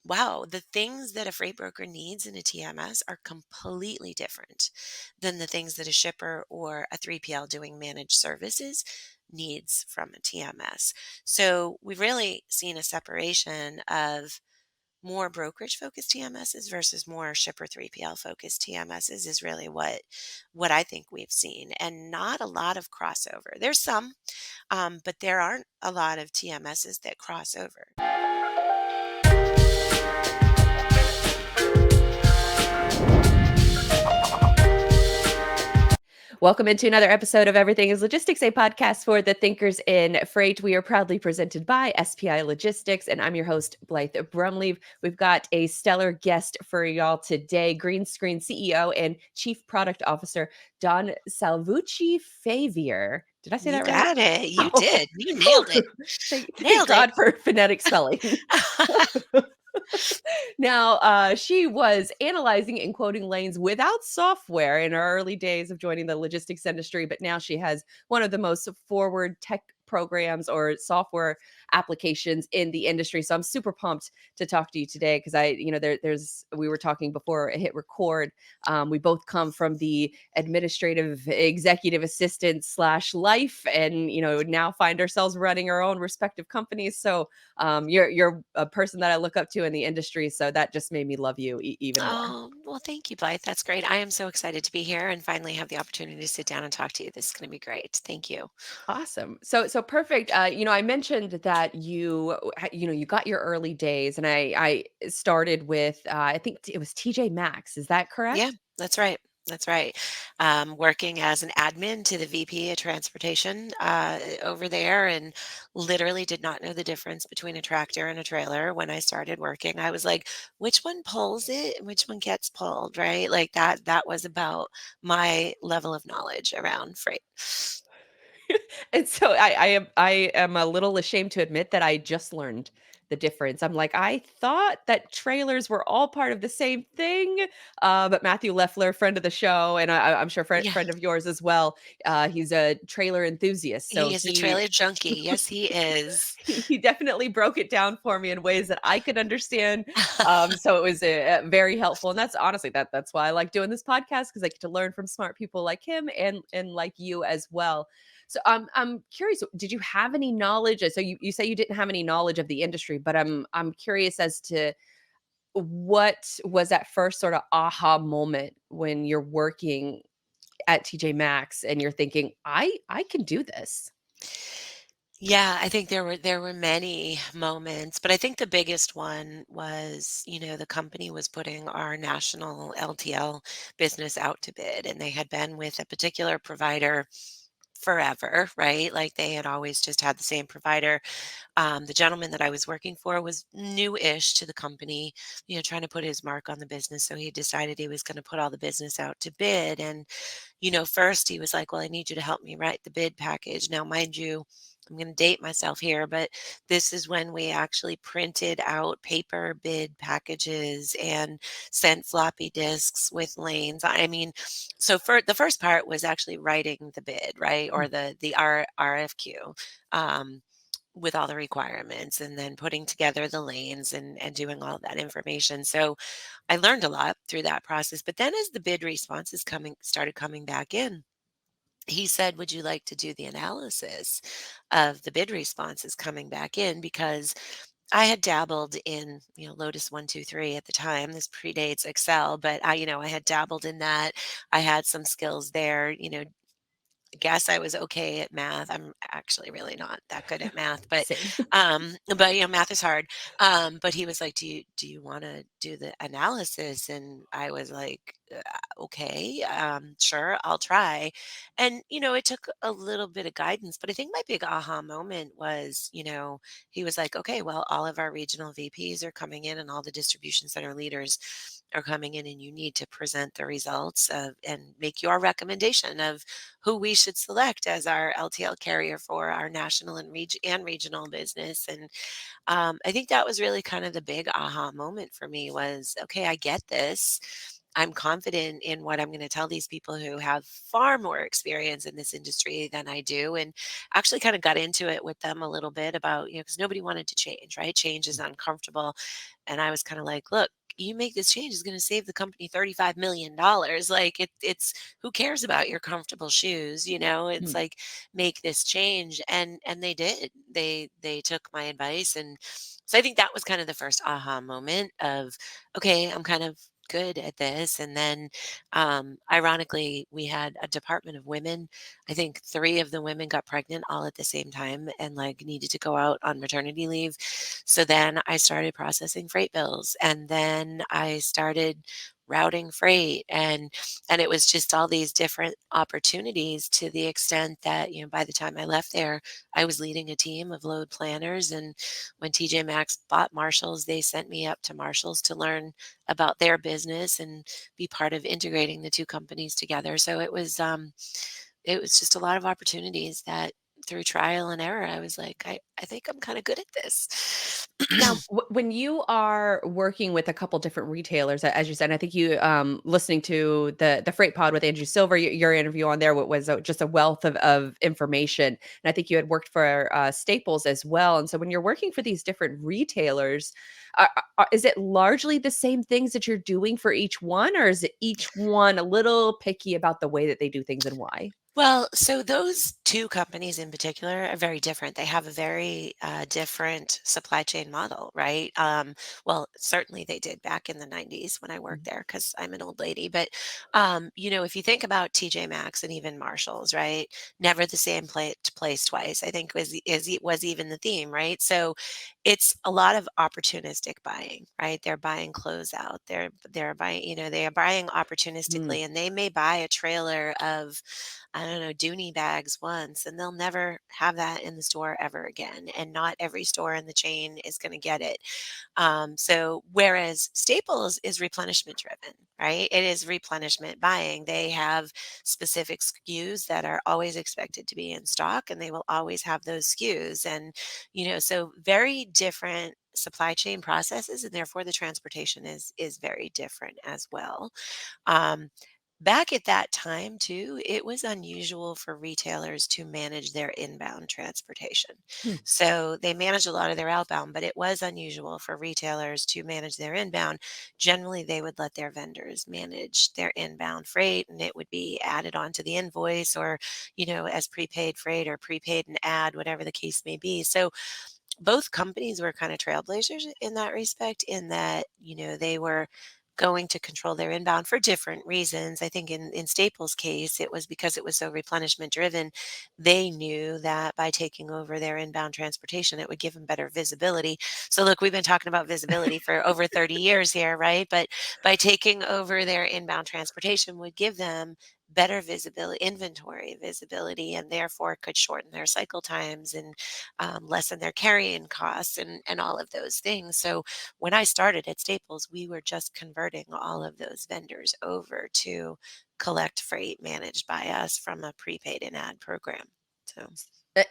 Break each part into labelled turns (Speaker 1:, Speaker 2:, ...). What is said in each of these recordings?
Speaker 1: wow, the things that a freight broker needs in a TMS are completely different than the things that a shipper or a 3PL doing managed services needs from a TMS. So we've really seen a separation of more brokerage focused TMSs versus more shipper 3PL focused TMSs is really what I think we've seen, and not a lot of crossover. There's some, but there aren't a lot of TMSs that cross over.
Speaker 2: Welcome into another episode of Everything is Logistics, a podcast for the thinkers in freight. We are proudly presented by SPI Logistics, and I'm your host, Blythe Brumleve. We've got a stellar guest for y'all today, Greenscreens CEO and Chief Product Officer, Dawn Salvucci-Favier. Did I say
Speaker 1: You
Speaker 2: that right?
Speaker 1: got it. You
Speaker 2: Oh,
Speaker 1: did. You nailed it.
Speaker 2: thank
Speaker 1: Nailed it.
Speaker 2: God for phonetic spelling. Now, she was analyzing and quoting lanes without software in her early days of joining the logistics industry, but now she has one of the most forward tech programs or software applications in the industry. So I'm super pumped to talk to you today because there's we were talking before I hit record. We both come from the administrative executive assistant slash life, and now find ourselves running our own respective companies. So you're a person that I look up to in the industry, so that just made me love you even more.
Speaker 1: Oh, well, thank you, Blythe. That's great. I am so excited to be here and finally have the opportunity to sit down and talk to you. This is going to be great. Thank you.
Speaker 2: Awesome. So perfect. I mentioned that you got your early days, and I started with I think it was TJ Maxx. Is that
Speaker 1: Yeah,
Speaker 2: correct?
Speaker 1: that's right. That's right. Working as an admin to the VP of transportation over there, and literally did not know the difference between a tractor and a trailer when I started working. I was like, which one pulls it and which one gets pulled, right? Like that was about my level of knowledge around freight.
Speaker 2: And so I am a little ashamed to admit that I just learned the difference. I'm like, I thought that trailers were all part of the same thing. But Matthew Leffler, friend of the show, and I'm sure
Speaker 1: Yeah,
Speaker 2: friend of yours as well. He's a trailer enthusiast, so
Speaker 1: he is a trailer junkie. Yes, he is.
Speaker 2: he definitely broke it down for me in ways that I could understand. So it was very helpful, and that's honestly that's why I like doing this podcast, because I get to learn from smart people like him and like you as well. So I'm curious, did you have any knowledge? So you say you didn't have any knowledge of the industry, but I'm curious as to what was that first sort of aha moment when you're working at TJ Maxx and you're thinking, I can do this.
Speaker 1: Yeah, I think there were many moments, but I think the biggest one was, the company was putting our national LTL business out to bid, and they had been with a particular provider forever, right? Like they had always just had the same provider. The gentleman that I was working for was new-ish to the company, trying to put his mark on the business. So he decided he was going to put all the business out to bid. And, first he was like, well, I need you to help me write the bid package. Now, mind you, I'm going to date myself here, but this is when we actually printed out paper bid packages and sent floppy disks with lanes. I mean, so for the first part was actually writing the bid, right? Or the RFQ. With all the requirements and then putting together the lanes and doing all that information. So I learned a lot through that process. But then as the bid responses started coming back in, he said, would you like to do the analysis of the bid responses coming back in? Because I had dabbled in, Lotus 123 at the time. This predates Excel, but I had dabbled in that. I had some skills there, guess I was okay at math. I'm actually really not that good at math, but
Speaker 2: Same.
Speaker 1: math is hard. But he was like, "Do you want to do the analysis?" And I was like, "Okay, sure, I'll try." And it took a little bit of guidance, but I think my big aha moment was, he was like, "Okay, well, all of our regional VPs are coming in, and all the distribution center leaders are coming in, and you need to present the results of and make your recommendation of who we should select as our LTL carrier for our national and regional business." And I think that was really kind of the big aha moment for me was, okay, I get this. I'm confident in what I'm gonna tell these people who have far more experience in this industry than I do, and actually kinda got into it with them a little bit about, because nobody wanted to change, right? Change is uncomfortable, and I was kinda like, "Look, you make this change, it's gonna save the company $35 million. Like, it's who cares about your comfortable shoes, you know? It's
Speaker 2: Mm.
Speaker 1: like, make this change," and they did. They took my advice, and so I think that was kind of the first aha moment of, "Okay, I'm kind of good at this." And then, ironically, we had a department of women. I think 3 of the women got pregnant all at the same time and, like, needed to go out on maternity leave. So then I started processing freight bills, and then I started routing freight, and it was just all these different opportunities, to the extent that, by the time I left there, I was leading a team of load planners. And when TJ Maxx bought Marshalls, they sent me up to Marshalls to learn about their business and be part of integrating the 2 companies together. So it was just a lot of opportunities that, through trial and error, I was like, I think I'm kinda good at this.
Speaker 2: Now, when you are working with a couple different retailers, as you said, and I think you listening to the Freight Pod with Andrew Silver, your interview on there was just a wealth of information, and I think you had worked for Staples as well. And so, when you're working for these different retailers, is it largely the same things that you're doing for each one, or is it each one a little picky about the way that they do things and why?
Speaker 1: Well, so those 2 companies in particular are very different. They have a very, different supply chain model, right? Well, certainly they did back in the '90s when I worked
Speaker 2: Mhm.
Speaker 1: there, because 'cause I'm an old lady. But, if you think about TJ Maxx and even Marshalls, right? Never the same place twice, I think was even the theme, right? So it's a lot of opportunistic buying, right? They're buying clothes out. They're buying, they are buying
Speaker 2: Mm,
Speaker 1: opportunistically, and they may buy a trailer of, I don't know, Dooney bags once, and they'll never have that in the store ever again. And not every store in the chain is going to get it. So whereas Staples is replenishment driven, right? It is replenishment buying. They have specific SKUs that are always expected to be in stock, and they will always have those SKUs. And, so very different supply chain processes, and therefore the transportation is very different as well. Um, Back at that time too, it was unusual for retailers to manage their inbound transportation.
Speaker 2: mm,
Speaker 1: So they managed a lot of their outbound, but it was unusual for retailers to manage their inbound. Generally, they would let their vendors manage their inbound freight, and it would be added onto the invoice, or, as prepaid freight or prepaid and add, whatever the case may be. So both companies were kind of trailblazers in that respect, in that, they were going to control their inbound for different reasons. I think in Staples' case, it was because it was so replenishment driven. They knew that by taking over their inbound transportation, it would give them better visibility. So look, we've been talking about visibility for over 30 years here, right? But by taking over their inbound transportation would give them better visibility, inventory visibility, and therefore could shorten their cycle times, and lessen their carrying costs, and all of those things. So when I started at Staples, we were just converting all of those vendors over to collect freight managed by us from a prepaid and ad program. So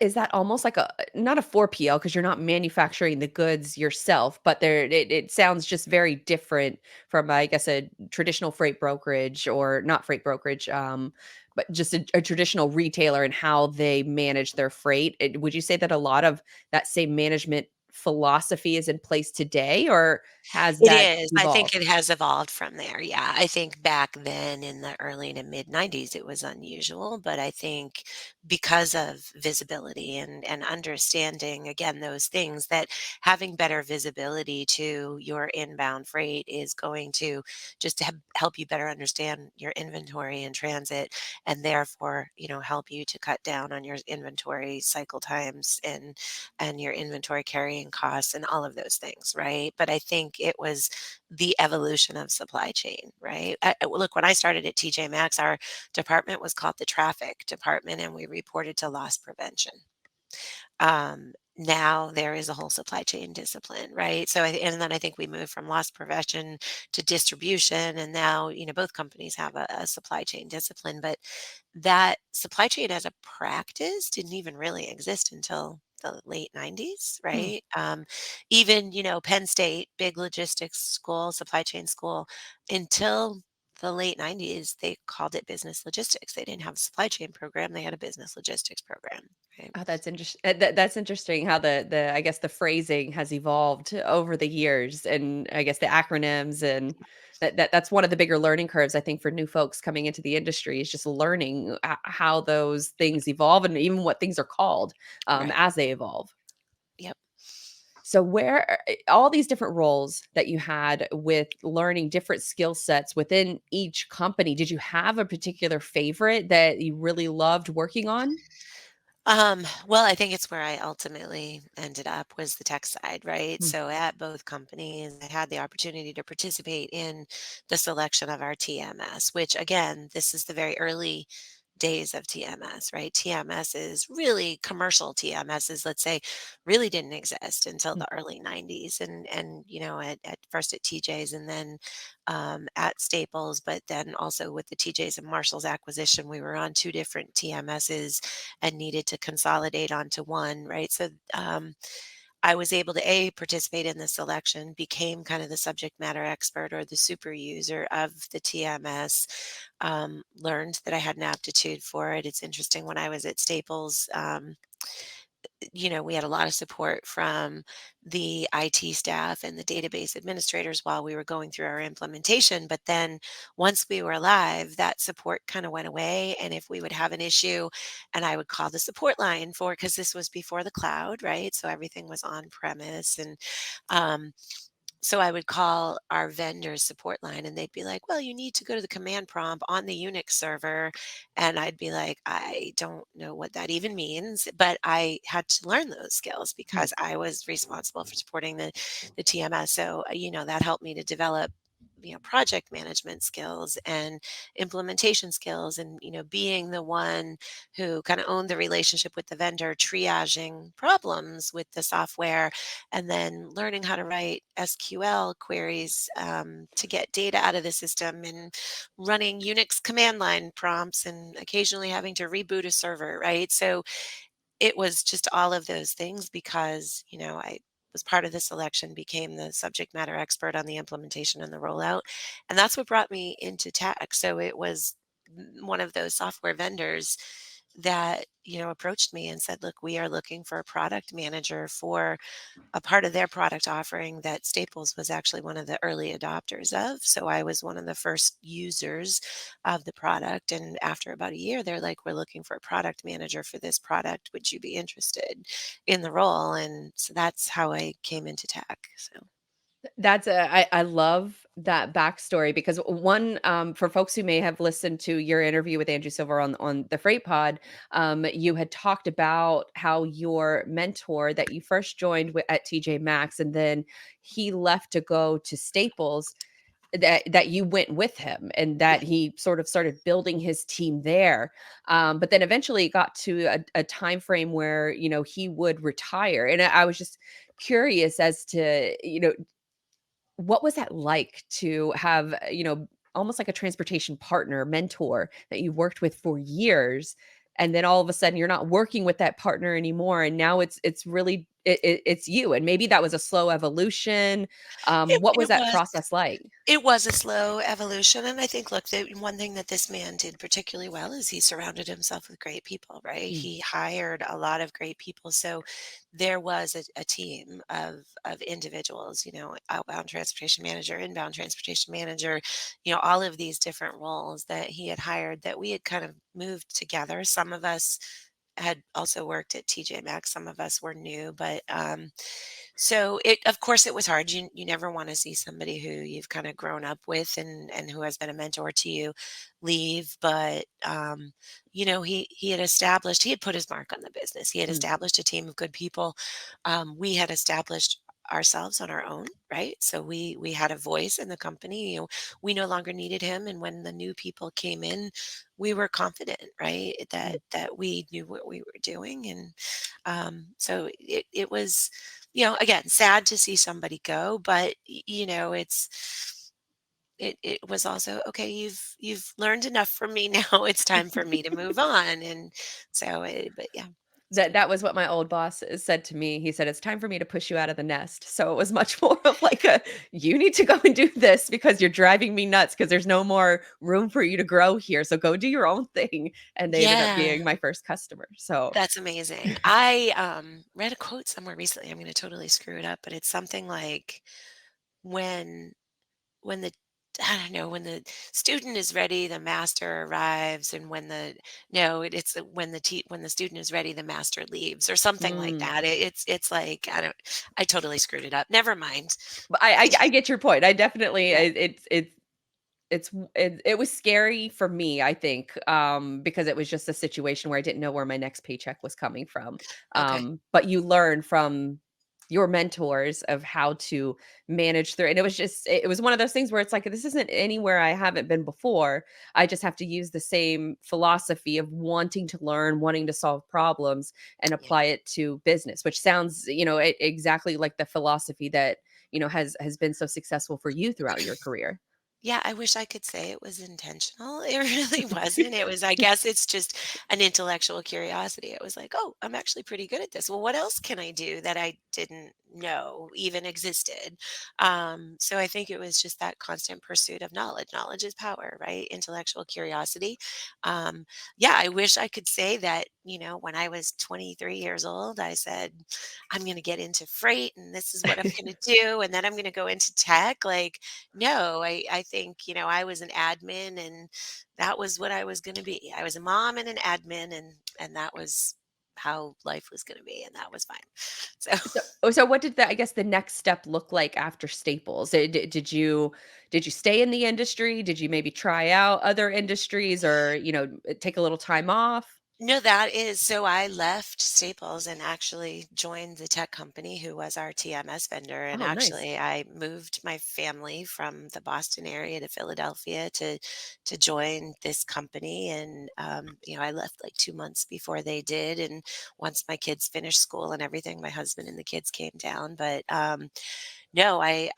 Speaker 2: Is that almost like a not a 4PL because 'cause you're not manufacturing the goods yourself, but it sounds just very different from, I guess, a traditional freight brokerage or not freight brokerage, but just a traditional retailer and how they manage their freight. Would you say that a lot of that same management philosophy is in place today, or has
Speaker 1: it
Speaker 2: that
Speaker 1: is. I think
Speaker 2: evolved?
Speaker 1: it has evolved from there. Yeah. I think back then in the early to mid '90s, it was unusual. But I think because of visibility and understanding, again, those things, that having better visibility to your inbound freight is going to just help you better understand your inventory in transit, and therefore, help you to cut down on your inventory cycle times, and your inventory carrying costs, and all of those things, right? But I think it was the evolution of supply chain, right? Look, when I started at TJ Maxx, our department was called the traffic department, and we reported to loss prevention. Now there is a whole supply chain discipline, right? And then I think we moved from loss prevention to distribution, and now, both companies have a supply chain discipline. But that supply chain as a practice didn't even really exist until the late '90s,
Speaker 2: Hmm.
Speaker 1: right? Even, Penn State, big logistics school, supply chain school, until the late 90s, they called it business logistics. They didn't have a supply chain program, they had a business logistics program, right?
Speaker 2: Oh, that's that's interesting how the I guess the phrasing has evolved over the years, and I guess the acronyms, and that's one of the bigger learning curves I think for new folks coming into the industry is just learning how those things evolve and even what things are called
Speaker 1: Right.
Speaker 2: as they evolve.
Speaker 1: Yep.
Speaker 2: So where all these different roles that you had with learning different skill sets within each company, did you have a particular favorite that you really loved working on?
Speaker 1: Well, I think it's where I ultimately ended up was the tech side, right?
Speaker 2: Mm,
Speaker 1: So at both companies, I had the opportunity to participate in the selection of our TMS, which again, this is the very early days of TMS, right? TMS is really commercial TMSs, let's say, really didn't exist until
Speaker 2: mm,
Speaker 1: the early 90s. And at first at TJ's and then at Staples, but then also with the TJ's and Marshall's acquisition, we were on two different TMSs and needed to consolidate onto one, right? So I was able to participate in the selection, became kind of the subject matter expert or the super user of the TMS, learned that I had an aptitude for it. It's interesting when I was at Staples. We had a lot of support from the IT staff and the database administrators while we were going through our implementation. But then once we were live, that support kind of went away. And if we would have an issue, and I would call the support line for, because this was before the cloud, right? So everything was on premise. And um, so I would call our vendor's support line and they'd be like, "Well, you need to go to the command prompt on the Unix server." And I'd be like, "I don't know what that even means." But I had to learn those skills
Speaker 2: mm.
Speaker 1: because I was responsible for supporting the TMS. So, that helped me to develop project management skills and implementation skills and being the one who kind of owned the relationship with the vendor, triaging problems with the software, and then learning how to write SQL queries to get data out of the system and running Unix command line prompts and occasionally having to reboot a server, right? So it was just all of those things because, I was part of the selection, became the subject matter expert on the implementation and the rollout. And that's what brought me into tech. So it was one of those software vendors that, approached me and said, "Look, we are looking for a product manager for a part of their product offering that Staples was actually one of the early adopters of." So I was one of the first users of the product. And after about a year, they're like, "We're looking for a product manager for this product. Would you be interested in the role?" And so that's how I came into tech. So,
Speaker 2: That's a I love that backstory because one, for folks who may have listened to your interview with Andrew Silver on the Freight Pod, you had talked about how your mentor that you first joined with at TJ Maxx, and then he left to go to Staples, that you went with him and
Speaker 1: yeah.
Speaker 2: that he sort of started building his team there. But then eventually it got to a time frame where, he would retire. And I was just curious as to, what was that like to have, almost like a transportation partner, mentor that you worked with for years, and then all of a sudden you're not working with that partner anymore, and now it's really it's you, and maybe that was a slow evolution. What was
Speaker 1: It
Speaker 2: that
Speaker 1: was.
Speaker 2: process like?
Speaker 1: It was a slow evolution, and I think, look, the one thing that this man did particularly well is he surrounded himself with great people, right?
Speaker 2: Mm,
Speaker 1: He hired a lot of great people, so there was a team of individuals, outbound transportation manager, inbound transportation manager, all of these different roles that he had hired that we had kind of moved together. Some of us had also worked at TJ Maxx, some of us were new, but so of course it was hard. You never want to see somebody who you've kind of grown up with and who has been a mentor to you leave. But he had put his mark on the business. He had
Speaker 2: mm,
Speaker 1: established a team of good people. We had established ourselves on our own, right? So we had a voice in the company. We no longer needed him. And when the new people came in, we were confident, right?
Speaker 2: mm.
Speaker 1: That we knew what we were doing. And so it was, again, sad to see somebody go, but it was also, okay, you've learned enough from me now. It's time for me to move on. And so, but yeah.
Speaker 2: That was what my old boss said to me. He said, "It's time for me to push you out of the nest." So it was much more of like a, "You need to go and do this because you're driving me nuts because there's no more room for you to grow here. So go do your own thing." And they ended up
Speaker 1: Yeah,
Speaker 2: being my first customer. So
Speaker 1: that's amazing. I, read a quote somewhere recently, I'm gonna totally screw it up, but it's something like, when when the I don't know, when the student is ready, the master arrives, and when the no, it's when the student is ready, the master leaves, or something like
Speaker 2: mm.
Speaker 1: that. It's like, I totally screwed it up. Never mind.
Speaker 2: But I get your point. I definitely
Speaker 1: Yeah,
Speaker 2: it was scary for me, I think, because it was just a situation where I didn't know where my next paycheck was coming from.
Speaker 1: okay.
Speaker 2: But you learn from your mentors of how to manage through, and it was one of those things where it's like, this isn't anywhere I haven't been before. I just have to use the same philosophy of wanting to learn, wanting to solve problems, and
Speaker 1: Yeah.
Speaker 2: apply it to business, which sounds, exactly like the philosophy that has been so successful for you throughout your career.
Speaker 1: Yeah, I wish I could say it was intentional. It really wasn't. It was, I guess it's just an intellectual curiosity. It was like, "Oh, I'm actually pretty good at this. Well, what else can I do that I didn't know even existed?" So I think it was just that constant pursuit of knowledge. Knowledge is power, right? Intellectual curiosity. Um, yeah, I wish I could say that, when I was 23 years old, I said, "I'm going to get into freight and this is what I'm going to do, and then I'm going to go into tech." Like, no, I think, I was an admin, and that was what I was gonna be. I was a mom and an admin, and that was how life was gonna be, and that was fine. So
Speaker 2: So what did I guess the next step look like after Staples? Did you stay in the industry? Did you maybe try out other industries, or, take a little time off?
Speaker 1: no, that is so I left Staples and actually joined the tech company who was our TMS vendor, and
Speaker 2: Oh, nice.
Speaker 1: actually I moved my family from the Boston area to Philadelphia to join this company, and, I left like 2 months before they did, and once my kids finished school and everything, my husband and the kids came down, but, no, I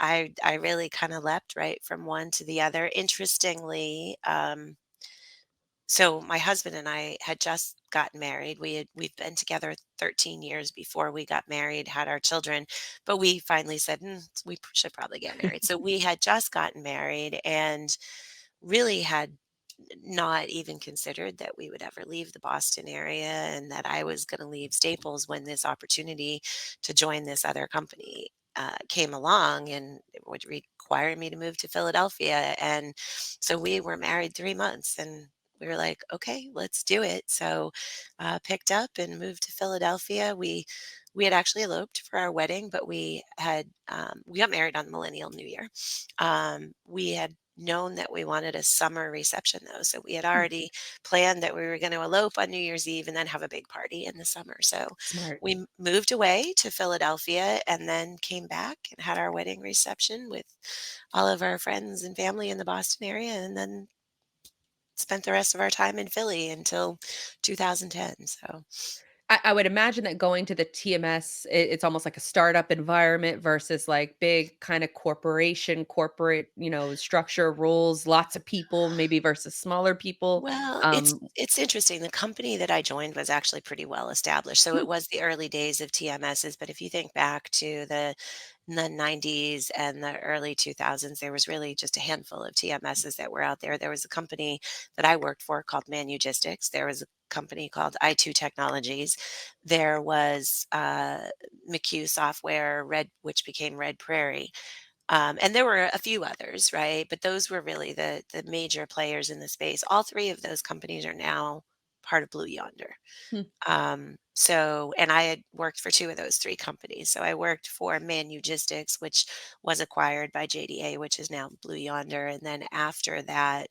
Speaker 1: really kinda leapt right from one to the other. Interestingly, so my husband and I had just gotten married. We've been together 13 years before we got married, had our children, but we finally said, we should probably get married." So we had just gotten married and really had not even considered that we would ever leave the Boston area and that I was going to leave Staples when this opportunity to join this other company came along, and it would require me to move to Philadelphia. And so we were married 3 months, and we were like, okay, let's do it. So picked up and moved to Philadelphia. We had actually eloped for our wedding, but we got married on Millennial New Year. We had known that we wanted a summer reception though. So we had
Speaker 2: Hmm,
Speaker 1: already planned that we were going to elope on New Year's Eve and then have a big party in the summer. So
Speaker 2: smart.
Speaker 1: we moved away to Philadelphia and then came back and had our wedding reception with all of our friends and family in the Boston area, and then spent the rest of our time in Philly until 2010. So
Speaker 2: I would imagine that going to the TMS, it's almost like a startup environment versus like big kind of corporate, structure, rules, lots of people, maybe versus smaller people.
Speaker 1: well, it's
Speaker 2: Um,
Speaker 1: it's interesting. The company that I joined was actually pretty well established. So
Speaker 2: hmm,
Speaker 1: it was the early days of TMSs, but if you think back to the 90s and the early 2000s, there was really just a handful of TMSs that were out there. There was a company that I worked for called Manugistics. There was a company called I2 Technologies. There was McHugh Software, which became Red Prairie. And there were a few others, right? But those were really the major players in the space. All three of those companies are now part of Blue Yonder.
Speaker 2: hmm,
Speaker 1: And I had worked for two of those three companies. So I worked for Manugistics, which was acquired by JDA, which is now Blue Yonder. And then after that,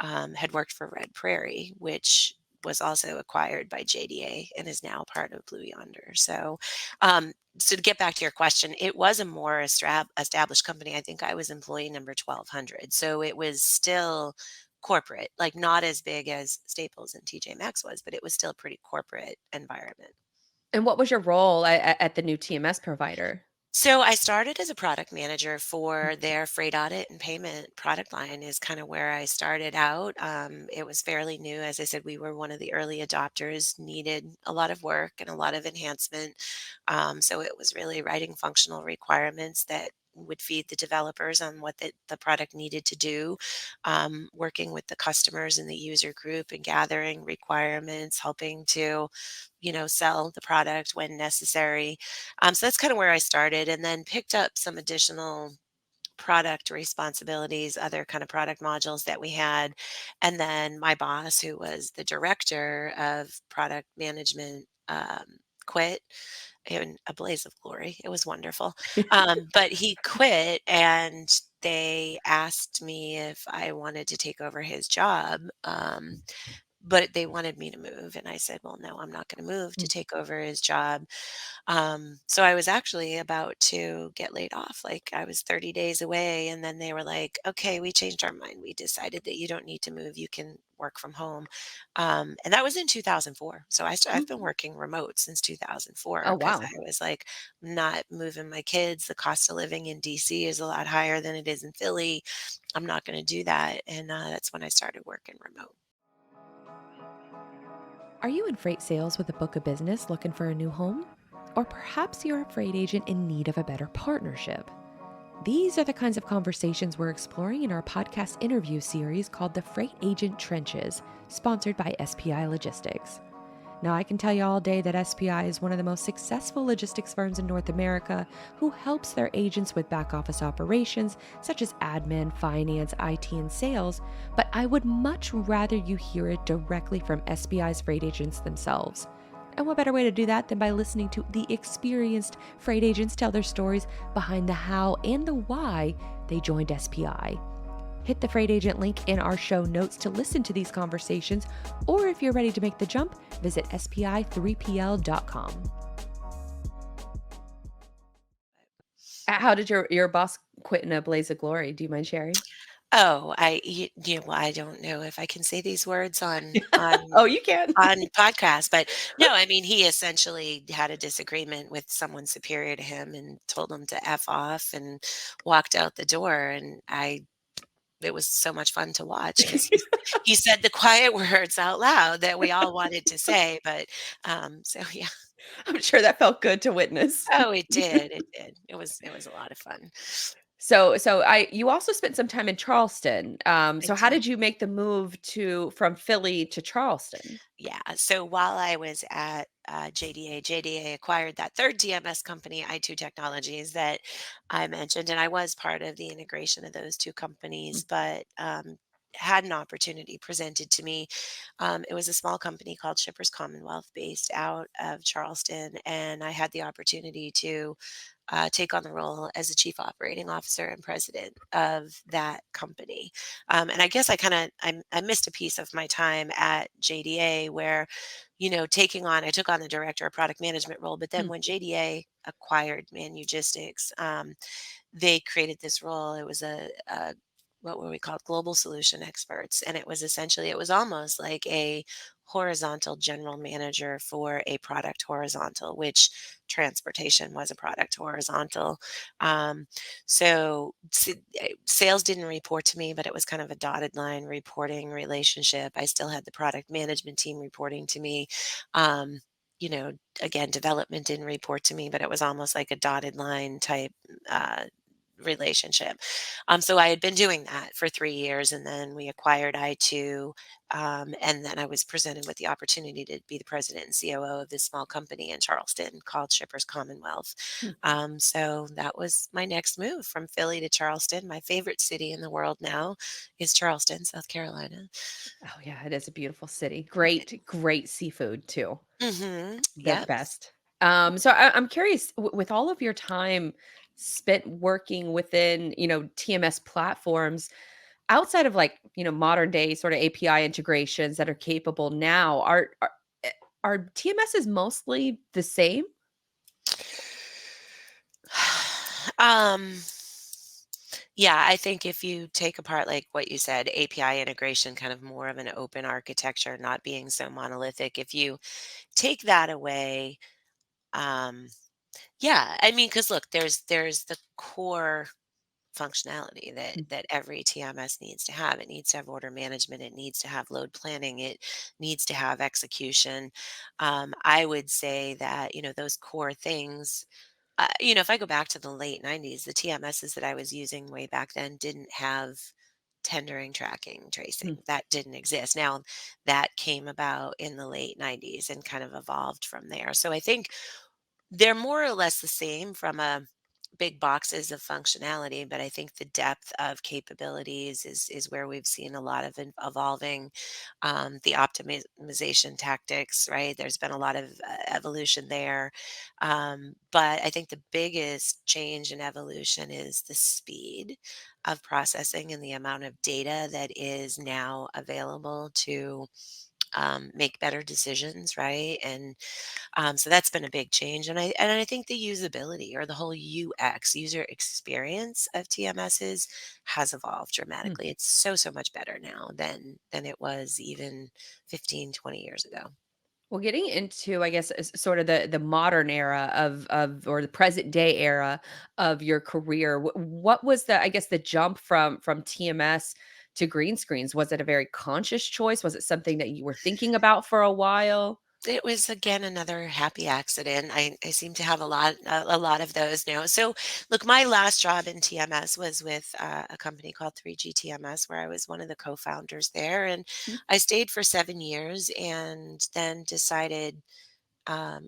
Speaker 1: had worked for Red Prairie, which was also acquired by JDA and is now part of Blue Yonder. So to get back to your question, it was a more established company. I think I was employee number 1200. So it was still corporate, like not as big as Staples and TJ Maxx was, but it was still a pretty corporate environment.
Speaker 2: and what was your role at the new TMS provider?
Speaker 1: So I started as a product manager for their freight audit and payment product line is kind of where I started out. It was fairly new. As I said, we were one of the early adopters, needed a lot of work and a lot of enhancement. So it was really writing functional requirements that would feed the developers on what the product needed to do, working with the customers in the user group and gathering requirements, helping to, sell the product when necessary. So that's kind of where I started and then picked up some additional product responsibilities, other kind of product modules that we had. And then my boss, who was the director of product management, quit in a blaze of glory. It was wonderful. But he quit and they asked me if I wanted to take over his job. But they wanted me to move. And I said, well, no, I'm not going to move to
Speaker 2: Mm.
Speaker 1: take over his job. So I was actually about to get laid off. Like I was 30 days away. And then they were like, okay, we changed our mind. We decided that you don't need to move. You can work from home. And that was in 2004. So I've been
Speaker 2: Mhm.
Speaker 1: working remote since
Speaker 2: Oh,
Speaker 1: 2004 because
Speaker 2: wow.
Speaker 1: I was like, not moving my kids. The cost of living in DC is a lot higher than it is in Philly. I'm not going to do that. And that's when I started working remote.
Speaker 3: Are you in freight sales with a book of business looking for a new home? Or perhaps you're a freight agent in need of a better partnership? These are the kinds of conversations we're exploring in our podcast interview series called The Freight Agent Trenches, sponsored by SPI Logistics. Now, I can tell you all day that SPI is one of the most successful logistics firms in North America who helps their agents with back office operations such as admin, finance, IT, and sales. But I would much rather you hear it directly from SPI's freight agents themselves. And what better way to do that than by listening to the experienced freight agents tell their stories behind the how and the why they joined SPI? Hit the freight agent link in our show notes to listen to these conversations, or if you're ready to make the jump, visit spi3pl.com.
Speaker 2: How did your boss quit in a blaze of glory? Do you mind sharing?
Speaker 1: Oh, well, I don't know if I can say these words
Speaker 2: Oh, you can.
Speaker 1: on podcast, but no, I mean, he essentially had a disagreement with someone superior to him and told him to F off and walked out the door. And it was so much fun to watch because he said the quiet words out loud that we all wanted to say. But so yeah.
Speaker 2: I'm sure that felt good to witness.
Speaker 1: Oh, it did. It did. It was a lot of fun.
Speaker 2: So I you also spent some time in Charleston.
Speaker 1: I
Speaker 2: So how
Speaker 1: did.
Speaker 2: did you make the move to from Philly to Charleston?
Speaker 1: Yeah. So while I was at JDA acquired that third DMS company, I2 Technologies, that I mentioned, and I was part of the integration of those two companies, but had an opportunity presented to me. It was a small company called Shippers Commonwealth based out of Charleston, and I had the opportunity to take on the role as a chief operating officer and president of that company. And I guess I missed a piece of my time at JDA where, I took on the director of product management role, but then
Speaker 2: Mm,
Speaker 1: when JDA acquired Manugistics, they created this role. It was a what were we called global solution experts, and it was almost like a horizontal general manager for a product horizontal, which transportation was a product horizontal. um, Sales didn't report to me, but it was kind of a dotted line reporting relationship. I still had the product management team reporting to me. um, you know Again, development didn't report to me, but it was almost like a dotted line type uh, relationship. So I had been doing that for 3 years, and then we acquired I2, and then I was presented with the opportunity to be the president and COO of this small company in Charleston called Shippers Commonwealth.
Speaker 2: mm.
Speaker 1: So that was my next move from Philly to Charleston. My favorite city in the world now is Charleston, South Carolina.
Speaker 2: Oh yeah, it is a beautiful city. Great, great seafood too. The
Speaker 1: Yep.
Speaker 2: best. So I'm curious, with all of your time spent working within, TMS platforms, outside of like, modern day sort of API integrations that are capable now, are TMSs mostly the same?
Speaker 1: Um, yeah, I think if you take apart like what you said, API integration, kind of more of an open architecture, not being so monolithic. If you take that away, um, Yeah, I mean, because look, there's the core functionality that
Speaker 2: Mm,
Speaker 1: every TMS needs to have. It needs to have order management. It needs to have load planning. It needs to have execution. I would say that those core things. If I go back to the late '90s, the TMSs that I was using way back then didn't have tendering, tracking,
Speaker 2: mm,
Speaker 1: tracing. That didn't exist. Now that came about in the late '90s and kind of evolved from there. So I think they're more or less the same from a big boxes of functionality, but I think the depth of capabilities is where we've seen a lot of evolving, the optimization tactics, right? There's been a lot of evolution there. But I think the biggest change in evolution is the speed of processing and the amount of data that is now available to make better decisions, right? And so that's been a big change, and I think the usability or the whole UX user experience of TMSs has evolved
Speaker 2: mm.
Speaker 1: dramatically. It's so much better now than it was even 15, 20 years ago.
Speaker 2: Well, getting into, I guess, sort of the modern era of or the present day era of your career, what was the, I guess, the jump from TMS to green screens? Was it a very conscious choice? Was it something that you were thinking about for a while?
Speaker 1: It was again another happy accident. I seem to have a lot of those now. So, look, my last job in TMS was with a company called 3G TMS, where I was one of the co-founders there, and
Speaker 2: Mm,
Speaker 1: I stayed for 7 years, and then decided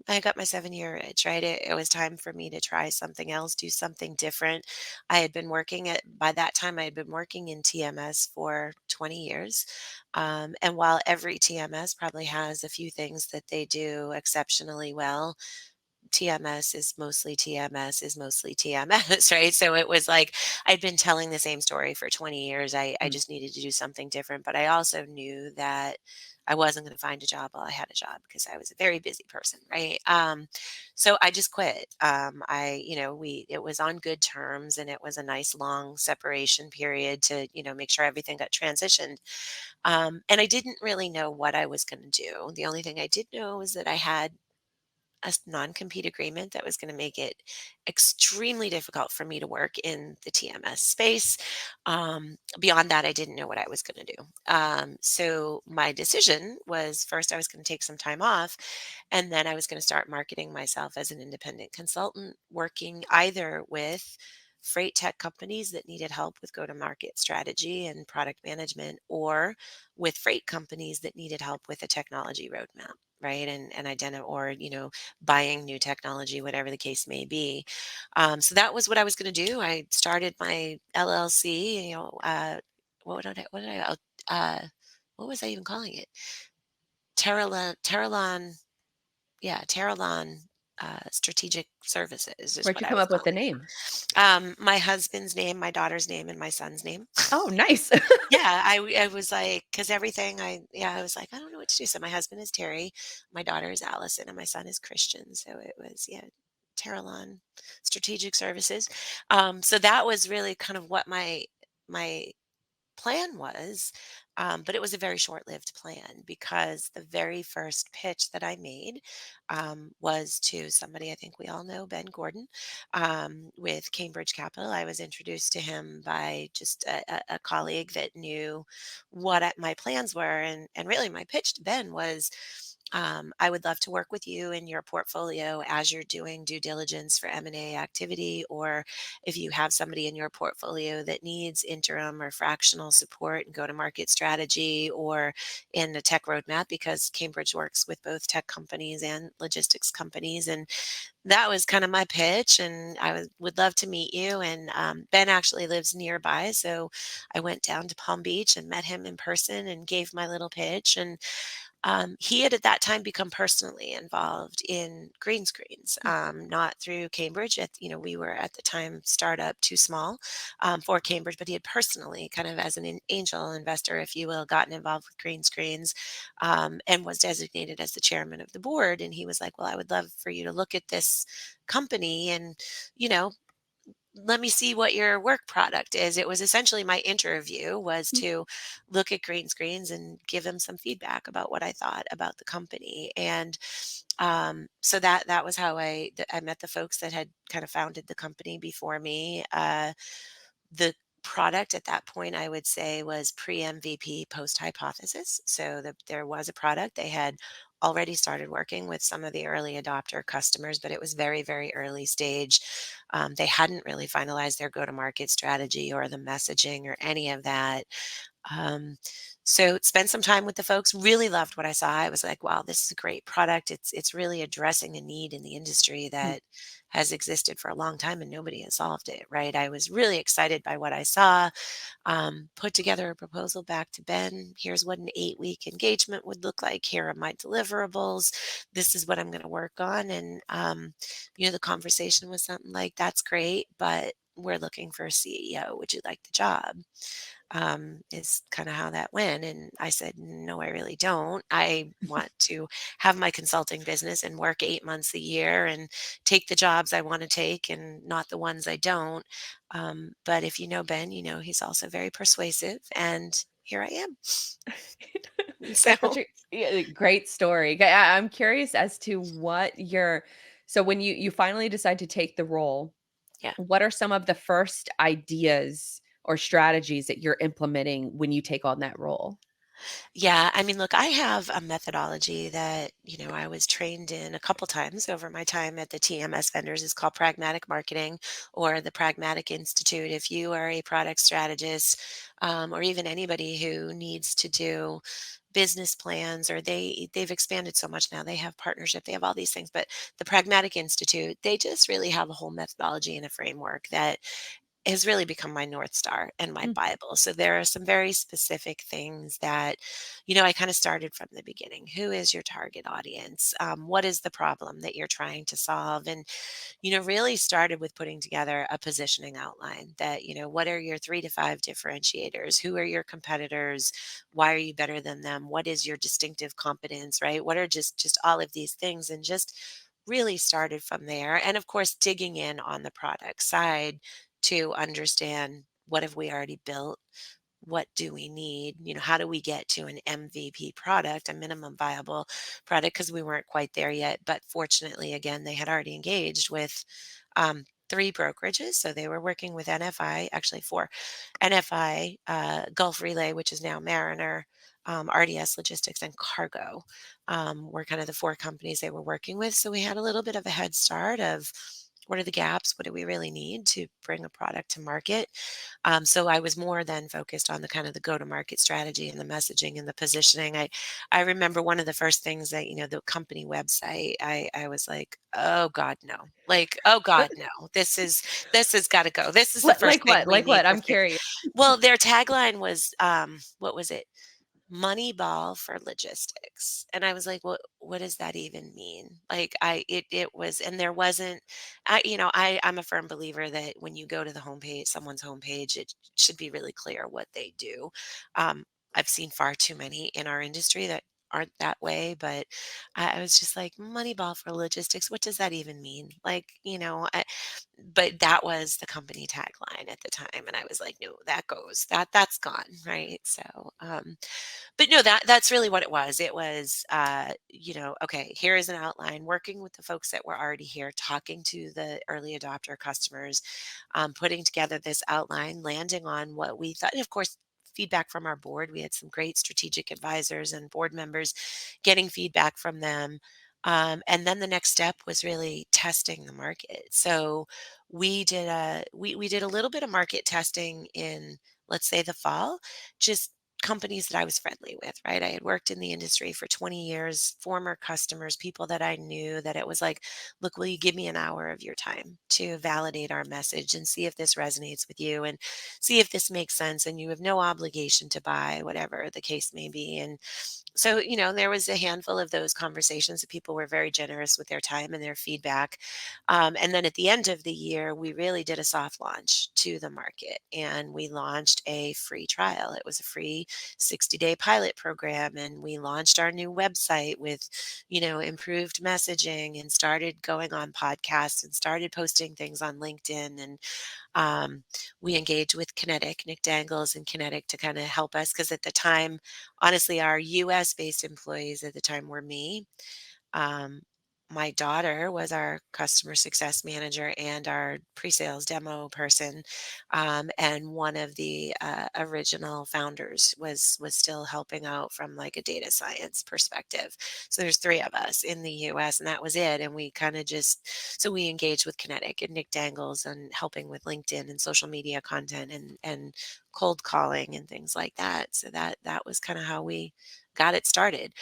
Speaker 1: I got my 7 year itch, right? It was time for me to try something else, do something different. By that time, I had been working in TMS for 20 years. And while every TMS probably has a few things that they do exceptionally well, TMS is mostly TMS is mostly TMS, right? So it was like I'd been telling the same story for 20 years. I
Speaker 2: mm,
Speaker 1: just needed to do something different. But I also knew that I wasn't going to find a job while I had a job because I was a very busy person, right? So I just quit. It was on good terms and it was a nice long separation period to, make sure everything got transitioned. And I didn't really know what I was going to do. The only thing I did know was that I had non-compete agreement that was going to make it extremely difficult for me to work in the TMS space. Beyond that, I didn't know what I was going to do. So my decision was first I was going to take some time off, and then I was going to start marketing myself as an independent consultant, working either with freight tech companies that needed help with go-to-market strategy and product management, or with freight companies that needed help with a technology roadmap, right? And identify, or buying new technology, whatever the case may be. So that was what I was going to do. I started my LLC. What did what was I even calling it? Terralon, yeah, Terralon Strategic Services is
Speaker 2: Where'd
Speaker 1: what
Speaker 2: you
Speaker 1: I
Speaker 2: come
Speaker 1: was
Speaker 2: up with
Speaker 1: calling
Speaker 2: the
Speaker 1: it.
Speaker 2: name?
Speaker 1: My husband's name, my daughter's name, and my son's name.
Speaker 2: Oh, nice.
Speaker 1: Yeah, I was like, because everything I was like, I don't know what to do. So my husband is Terry, my daughter is Allison, and my son is Christian. So it was, yeah, Terralon Strategic Services. So that was really kind of what my plan was. But it was a very short lived plan because the very first pitch that I made was to somebody I think we all know, Ben Gordon, with Cambridge Capital. I was introduced to him by just a colleague that knew what my plans were. And really, my pitch to Ben was I would love to work with you in your portfolio as you're doing due diligence for M&A activity, or if you have somebody in your portfolio that needs interim or fractional support and go to market strategy or in a tech roadmap, because Cambridge works with both tech companies and logistics companies. And that was kind of my pitch. And would love to meet you. And Ben actually lives nearby. So I went down to Palm Beach and met him in person and gave my little pitch. And he had at that time become personally involved in Greenscreens, not through Cambridge. We were at the time startup too small for Cambridge, but he had personally, kind of as an angel investor, if you will, gotten involved with Greenscreens and was designated as the chairman of the board. And he was like, "Well, I would love for you to look at this company and, you know, let me see what your work product is. It was essentially my interview was
Speaker 2: Mm.
Speaker 1: to look at Greenscreens and give them some feedback about what I thought about the company. And so that was how I met the folks that had kind of founded the company before me. The product at that point, I would say, was pre-MVP, post-hypothesis. So there was a product. They had already started working with some of the early adopter customers, but it was very, very early stage. They hadn't really finalized their go-to-market strategy or the messaging or any of that. Um, so spent some time with the folks, really loved what I saw. I was like, wow, this is a great product. It's really addressing a need in the industry
Speaker 2: Mm.
Speaker 1: that has existed for a long time and nobody has solved it, right? I was really excited by what I saw. Put together a proposal back to Ben. Here's what an 8-week engagement would look like. Here are my deliverables. This is what I'm going to work on. And, the conversation was something like, that's great, but we're looking for a CEO. Would you like the job? Is kind of how that went. And I said, no, I really don't. I want to have my consulting business and work 8 months a year and take the jobs I want to take and not the ones I don't. But if you know Ben, you know he's also very persuasive. And here I am. So,
Speaker 2: That's such a yeah, great story. I'm curious as to what your so when you finally decide to take the role,
Speaker 1: yeah.
Speaker 2: what are some of the first ideas or strategies that you're implementing when you take on that role?
Speaker 1: Yeah, I mean, look, I have a methodology that, I was trained in a couple times over my time at the TMS vendors. It's called pragmatic marketing or the Pragmatic Institute. If you are a product strategist, or even anybody who needs to do business plans, or they've expanded so much now, they have partnership, they have all these things, but the Pragmatic Institute, they just really have a whole methodology and a framework that has really become my North Star and my
Speaker 2: Mm.
Speaker 1: Bible. So there are some very specific things that, I kind of started from the beginning. Who is your target audience? What is the problem that you're trying to solve? And, really started with putting together a positioning outline that, what are your 3 to 5 differentiators? Who are your competitors? Why are you better than them? What is your distinctive competence, right? What are just all of these things? And just really started from there. And of course, digging in on the product side to understand what have we already built, what do we need, how do we get to an MVP product, a minimum viable product, because we weren't quite there yet. But fortunately, again, they had already engaged with 3 brokerages, so they were working with NFI, actually 4. NFI, Gulf Relay, which is now Mariner, RDS Logistics, and Cargo, were kind of the 4 companies they were working with. So we had a little bit of a head start of what are the gaps? What do we really need to bring a product to market? So I was more than focused on the kind of the go-to-market strategy and the messaging and the positioning. I remember one of the first things that, the company website, I was like, oh God, no. Like, oh God, no. This has got to go. This is the first
Speaker 2: Like
Speaker 1: thing
Speaker 2: what?
Speaker 1: we
Speaker 2: Like
Speaker 1: need
Speaker 2: what?
Speaker 1: to
Speaker 2: I'm
Speaker 1: fix.
Speaker 2: curious.
Speaker 1: Well, their tagline was what was it? Moneyball for logistics. And I was like, what does that even mean? Like it was, and there wasn't, I'm a firm believer that when you go to the homepage, someone's homepage, it should be really clear what they do. Um, I've seen far too many in our industry that aren't that way, but I was just like, Moneyball for logistics, what does that even mean? Like, but that was the company tagline at the time. And I was like, no, that's gone. Right. So, but no, that's really what it was. It was, okay, here is an outline, working with the folks that were already here, talking to the early adopter customers, putting together this outline, landing on what we thought, and of course, feedback from our board. We had some great strategic advisors and board members, getting feedback from them. And then the next step was really testing the market. So we did a little bit of market testing in, let's say, the fall, just companies that I was friendly with, right? I had worked in the industry for 20 years, former customers, people that I knew, that it was like, look, will you give me an hour of your time to validate our message and see if this resonates with you and see if this makes sense? And you have no obligation to buy, whatever the case may be. And so, there was a handful of those conversations that people were very generous with their time and their feedback. And then at the end of the year, we really did a soft launch to the market and we launched a free trial. It was a free 60-day pilot program, and we launched our new website with, improved messaging, and started going on podcasts and started posting things on LinkedIn. And um, we engaged with Kinetic, Nick Dangles and Kinetic, to kind of help us, because at the time, honestly, our US based employees at the time were me, um, my daughter was our customer success manager and our pre-sales demo person, and one of the original founders was still helping out from like a data science perspective. So there's three of us in the U.S. and that was it. And we kind of just we engaged with Kinetic and Nick Dangles and helping with LinkedIn and social media content and cold calling and things like that. So that was kind of how we got it started.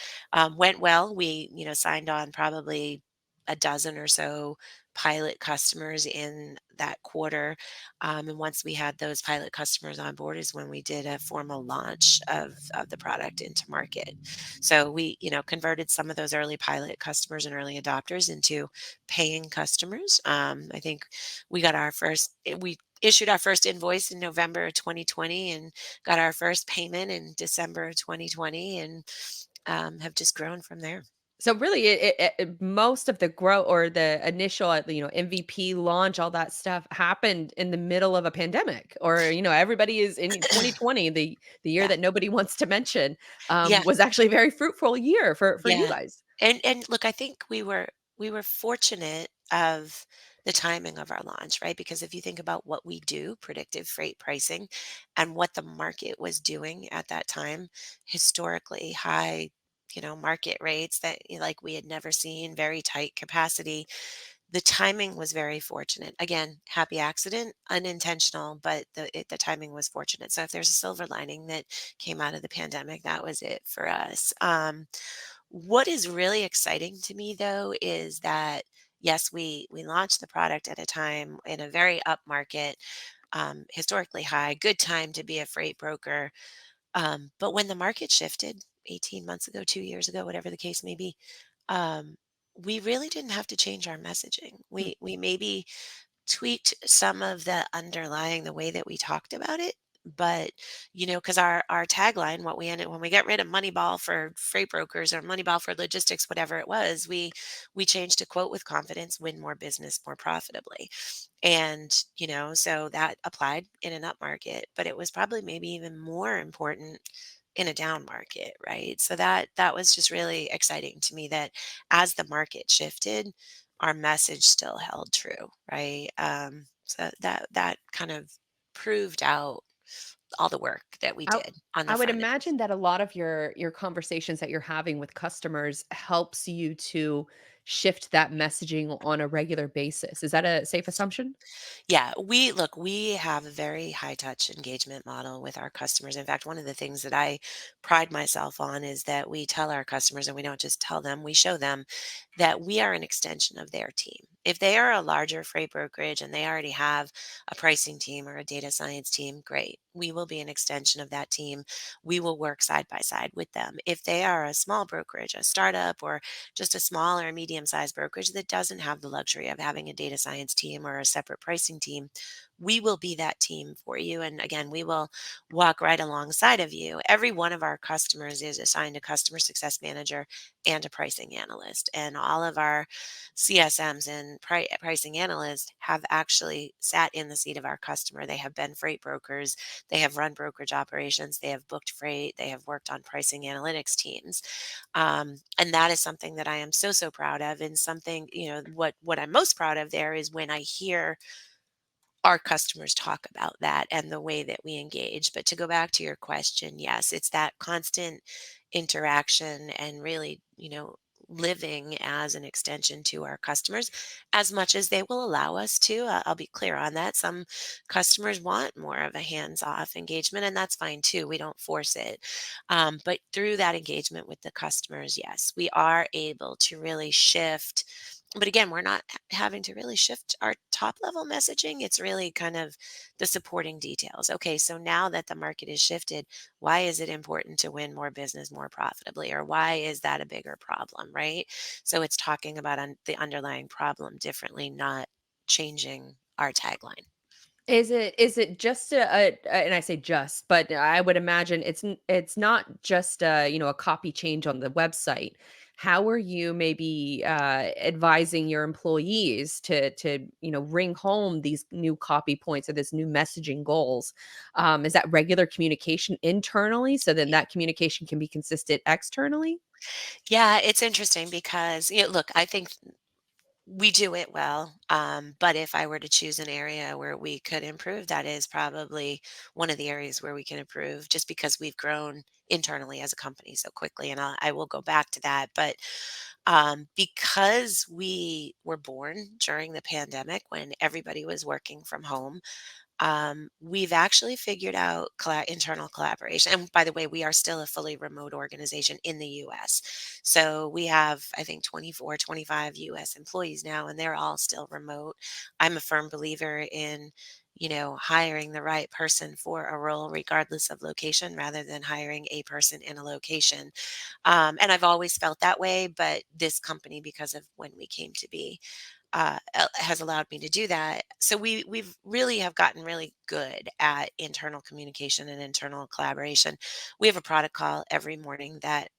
Speaker 1: Went well. We, signed on probably a dozen or so pilot customers in that quarter. And once we had those pilot customers on board is when we did a formal launch of the product into market. So we, converted some of those early pilot customers and early adopters into paying customers. I think we issued our first invoice in November of 2020 and got our first payment in December of 2020, and have just grown from there.
Speaker 2: So really, most of the grow or the initial, MVP launch, all that stuff happened in the middle of a pandemic, or everybody is in 2020, the year
Speaker 1: Yeah.
Speaker 2: that nobody wants to mention,
Speaker 1: Yeah.
Speaker 2: was actually a very fruitful year for you
Speaker 1: Yeah.
Speaker 2: guys.
Speaker 1: And look, I think we were fortunate of the timing of our launch, right? Because if you think about what we do, predictive freight pricing, and what the market was doing at that time, historically high, market rates that like we had never seen, very tight capacity. The timing was very fortunate. Again, happy accident, unintentional, but the timing was fortunate. So if there's a silver lining that came out of the pandemic, that was it for us. What is really exciting to me though is that yes, we launched the product at a time in a very up market, historically high, good time to be a freight broker. But when the market shifted 18 months ago, 2 years ago, whatever the case may be, um, we really didn't have to change our messaging.
Speaker 2: Hmm.
Speaker 1: We maybe tweaked some of the underlying the way that we talked about it, but, because our tagline, what we ended when we got rid of Moneyball for freight brokers or Moneyball for logistics, whatever it was, we changed to quote with confidence, win more business more profitably. And, so that applied in an up market, but it was probably maybe even more important in a down market, right? So that was just really exciting to me that as the market shifted, our message still held true, right? So that kind of proved out all the work that we
Speaker 2: I
Speaker 1: did on the
Speaker 2: I would
Speaker 1: front end.
Speaker 2: imagine that a lot of your conversations that you're having with customers helps you to shift that messaging on a regular basis. Is that a safe assumption?
Speaker 1: Yeah, we have a very high touch engagement model with our customers. In fact, one of the things that I pride myself on is that we tell our customers, and we don't just tell them, we show them that we are an extension of their team. If they are a larger freight brokerage and they already have a pricing team or a data science team, great. We will be an extension of that team. We will work side by side with them. If they are a small brokerage, a startup, or just a small or medium sized brokerage that doesn't have the luxury of having a data science team or a separate pricing team, we will be that team for you. And again, we will walk right alongside of you. Every one of our customers is assigned a customer success manager and a pricing analyst. And all of our CSMs and pricing analysts have actually sat in the seat of our customer. They have been freight brokers, they have run brokerage operations, they have booked freight, they have worked on pricing analytics teams. And that is something that I am so, so proud of. And something, what I'm most proud of there is when I hear our customers talk about that and the way that we engage. But to go back to your question, yes, it's that constant interaction and really, living as an extension to our customers as much as they will allow us to. I'll be clear on that. Some customers want more of a hands off engagement, and that's fine too. We don't force it. But through that engagement with the customers, yes, we are able to really shift. But again, we're not having to really shift our top level messaging. It's really kind of the supporting details. Okay, so now that the market is shifted, why is it important to win more business more profitably? Or why is that a bigger problem, right? So it's talking about the underlying problem differently, not changing our tagline.
Speaker 2: Is it just and I say just, but I would imagine it's not just a copy change on the website. How are you maybe advising your employees to bring home these new copy points or this new messaging goals? Is that regular communication internally, so then that communication can be consistent externally?
Speaker 1: Yeah, it's interesting because, look, I think we do it well. But if I were to choose an area where we could improve, that is probably one of the areas where we can improve just because we've grown internally as a company so quickly. And I will go back to that. But because we were born during the pandemic when everybody was working from home, we've actually figured out internal collaboration. And by the way, we are still a fully remote organization in the US. So we have, I think, 24, 25 US employees now, and they're all still remote. I'm a firm believer in, hiring the right person for a role, regardless of location, rather than hiring a person in a location. And I've always felt that way, but this company, because of when we came to be, has allowed me to do that. So we've really have gotten really good at internal communication and internal collaboration. We have a product call every morning that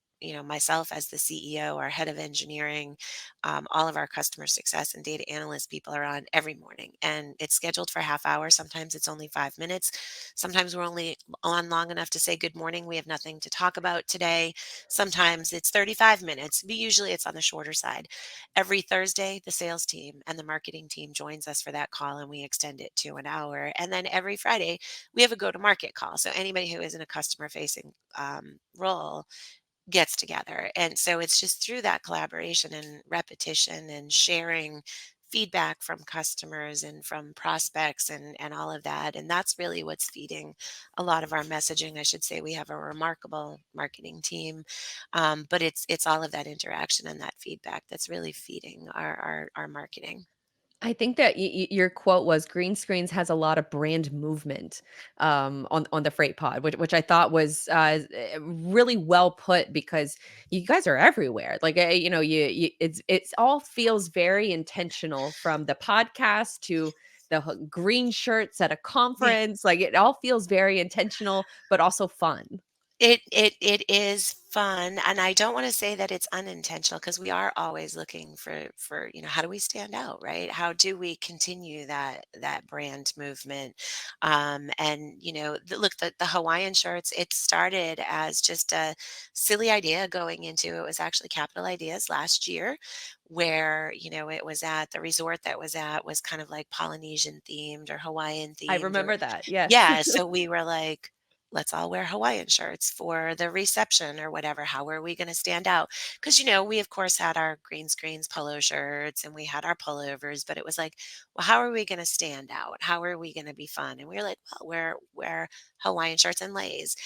Speaker 1: myself as the CEO, our head of engineering, all of our customer success and data analyst people are on every morning, and it's scheduled for a half hour. Sometimes it's only 5 minutes. Sometimes we're only on long enough to say good morning. We have nothing to talk about today. Sometimes it's 35 minutes, but usually it's on the shorter side. Every Thursday, the sales team and the marketing team joins us for that call, and we extend it to an hour. And then every Friday, we have a go to market call. So anybody who is in a customer facing role gets together. And so it's just through that collaboration and repetition and sharing feedback from customers and from prospects and all of that. And that's really what's feeding a lot of our messaging. I should say we have a remarkable marketing team. But it's all of that interaction and that feedback that's really feeding our marketing.
Speaker 2: I think that your quote was Greenscreens has a lot of brand movement on the freight pod, which I thought was really well put because you guys are everywhere. Like it's all feels very intentional from the podcast to the green shirts at a conference. Like it all feels very intentional, but also fun.
Speaker 1: It is fun, and I don't wanna say that it's unintentional because we are always looking for, how do we stand out, right? How do we continue that brand movement? And, look, the Hawaiian shirts, it started as just a silly idea going into it was actually Capital Ideas last year, where, it was at the resort that was at was kind of like Polynesian themed or Hawaiian
Speaker 2: I
Speaker 1: themed or
Speaker 2: remember that. Yes.
Speaker 1: yeah, so we were like, let's all wear Hawaiian shirts for the reception or whatever. How are we going to stand out? Because, we of course had our green screens polo shirts and we had our pullovers, but it was like, well, how are we going to stand out? How are we going to be fun? And we were like, well, wear Hawaiian shirts and leis.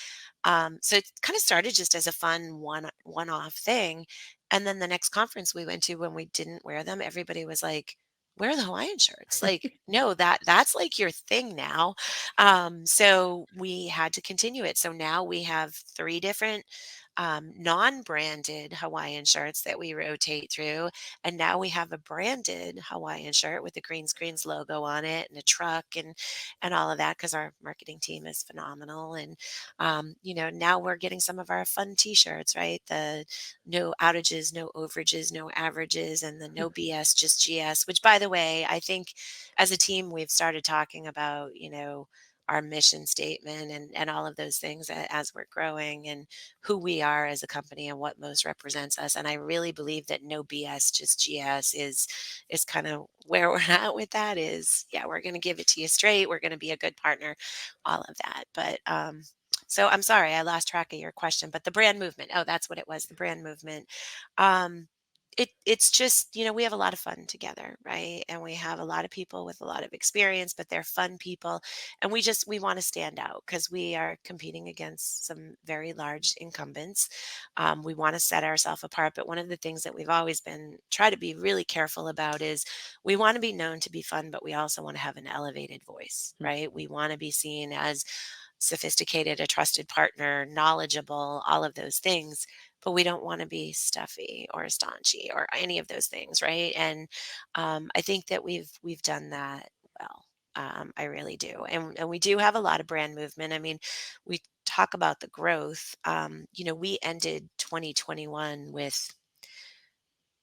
Speaker 1: So it kind of started just as a fun one-off thing. And then the next conference we went to when we didn't wear them, everybody was like, "Where are the Hawaiian shirts?" Like, no, that's like your thing now. So we had to continue it. So now we have three different non-branded Hawaiian shirts that we rotate through. And now we have a branded Hawaiian shirt with the Green Screens logo on it and a truck and all of that because our marketing team is phenomenal. And now we're getting some of our fun t-shirts, right? The no outages, no overages, no averages, and the no BS, just GS, which by the way, I think as a team we've started talking about, our mission statement and all of those things as we're growing and who we are as a company and what most represents us. And I really believe that no BS, just GS is kind of where we're at with that is, yeah, we're going to give it to you straight. We're going to be a good partner, all of that. But so I'm sorry, I lost track of your question, but the brand movement. Oh, that's what it was, the brand movement. Um, it's just, we have a lot of fun together, right? And we have a lot of people with a lot of experience, but they're fun people. And we want to stand out because we are competing against some very large incumbents. We want to set ourselves apart. But one of the things that we've always been try to be really careful about is we want to be known to be fun, but we also want to have an elevated voice, right? We want to be seen as sophisticated, a trusted partner, knowledgeable, all of those things. But we don't want to be stuffy or staunchy or any of those things, right? And I think that we've done that well. I really do. And we do have a lot of brand movement. I mean, we talk about the growth. We ended 2021 with,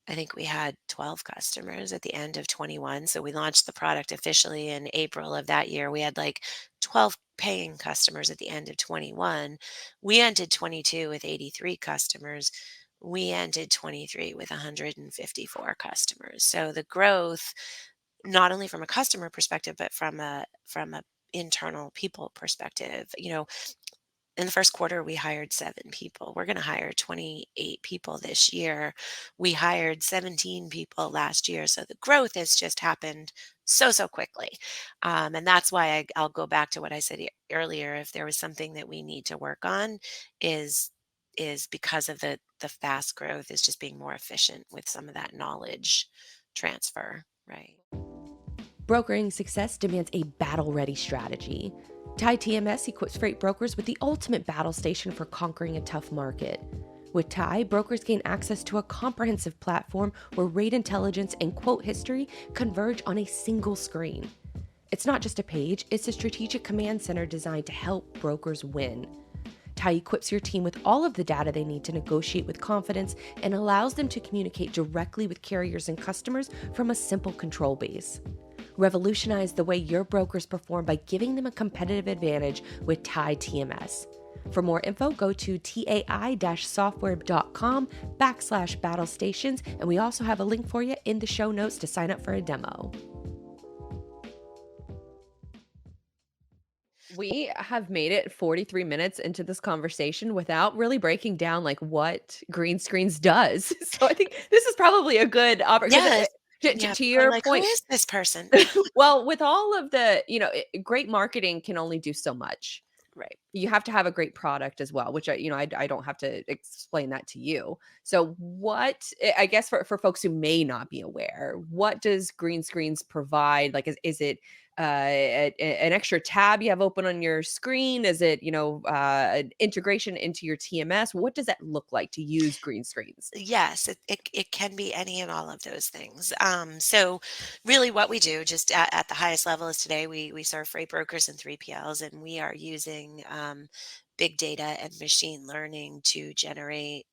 Speaker 1: I think we had 12 customers at the end of 21. So we launched the product officially in April of that year. We had like 12 paying customers at the end of 21. We ended 22 with 83 customers. We ended 23 with 154 customers. So the growth, not only from a customer perspective, but from a internal people perspective, in the first quarter, we hired 7 people. We're gonna hire 28 people this year. We hired 17 people last year, so the growth has just happened so quickly. And that's why I'll go back to what I said earlier. If there was something that we need to work on, is is because of the fast growth, is just being more efficient with some of that knowledge transfer, right?
Speaker 3: Brokering success demands a battle ready strategy. Tide TMS equips freight brokers with the ultimate battle station for conquering a tough market. With Tide, brokers gain access to a comprehensive platform where rate intelligence and quote history converge on a single screen. It's not just a page, it's a strategic command center designed to help brokers win. Tide equips your team with all of the data they need to negotiate with confidence and allows them to communicate directly with carriers and customers from a simple control base. Revolutionize the way your brokers perform by giving them a competitive advantage with Tide TMS. For more info, go to tai-software.com/battle stations, and we also have a link for you in the show notes to sign up for a demo.
Speaker 2: We have made it 43 minutes into this conversation without really breaking down like what Greenscreens does. So I think this is probably a good opportunity
Speaker 1: Yes.
Speaker 2: because
Speaker 1: Yeah,
Speaker 2: to
Speaker 1: people are
Speaker 2: your
Speaker 1: like, "Who
Speaker 2: point,
Speaker 1: is this person?"
Speaker 2: well, with all of the, great marketing can only do so much.
Speaker 1: Right.
Speaker 2: You have to have a great product as well, which I don't have to explain that to you. So what I guess for folks who may not be aware, what does Greenscreens provide? Like, is it an extra tab you have open on your screen? Is it, an integration into your TMS? What does that look like to use Greenscreens?
Speaker 1: Yes, it can be any and all of those things. So really what we do just at the highest level is today we serve freight brokers and 3PLs, and we are using big data and machine learning to generate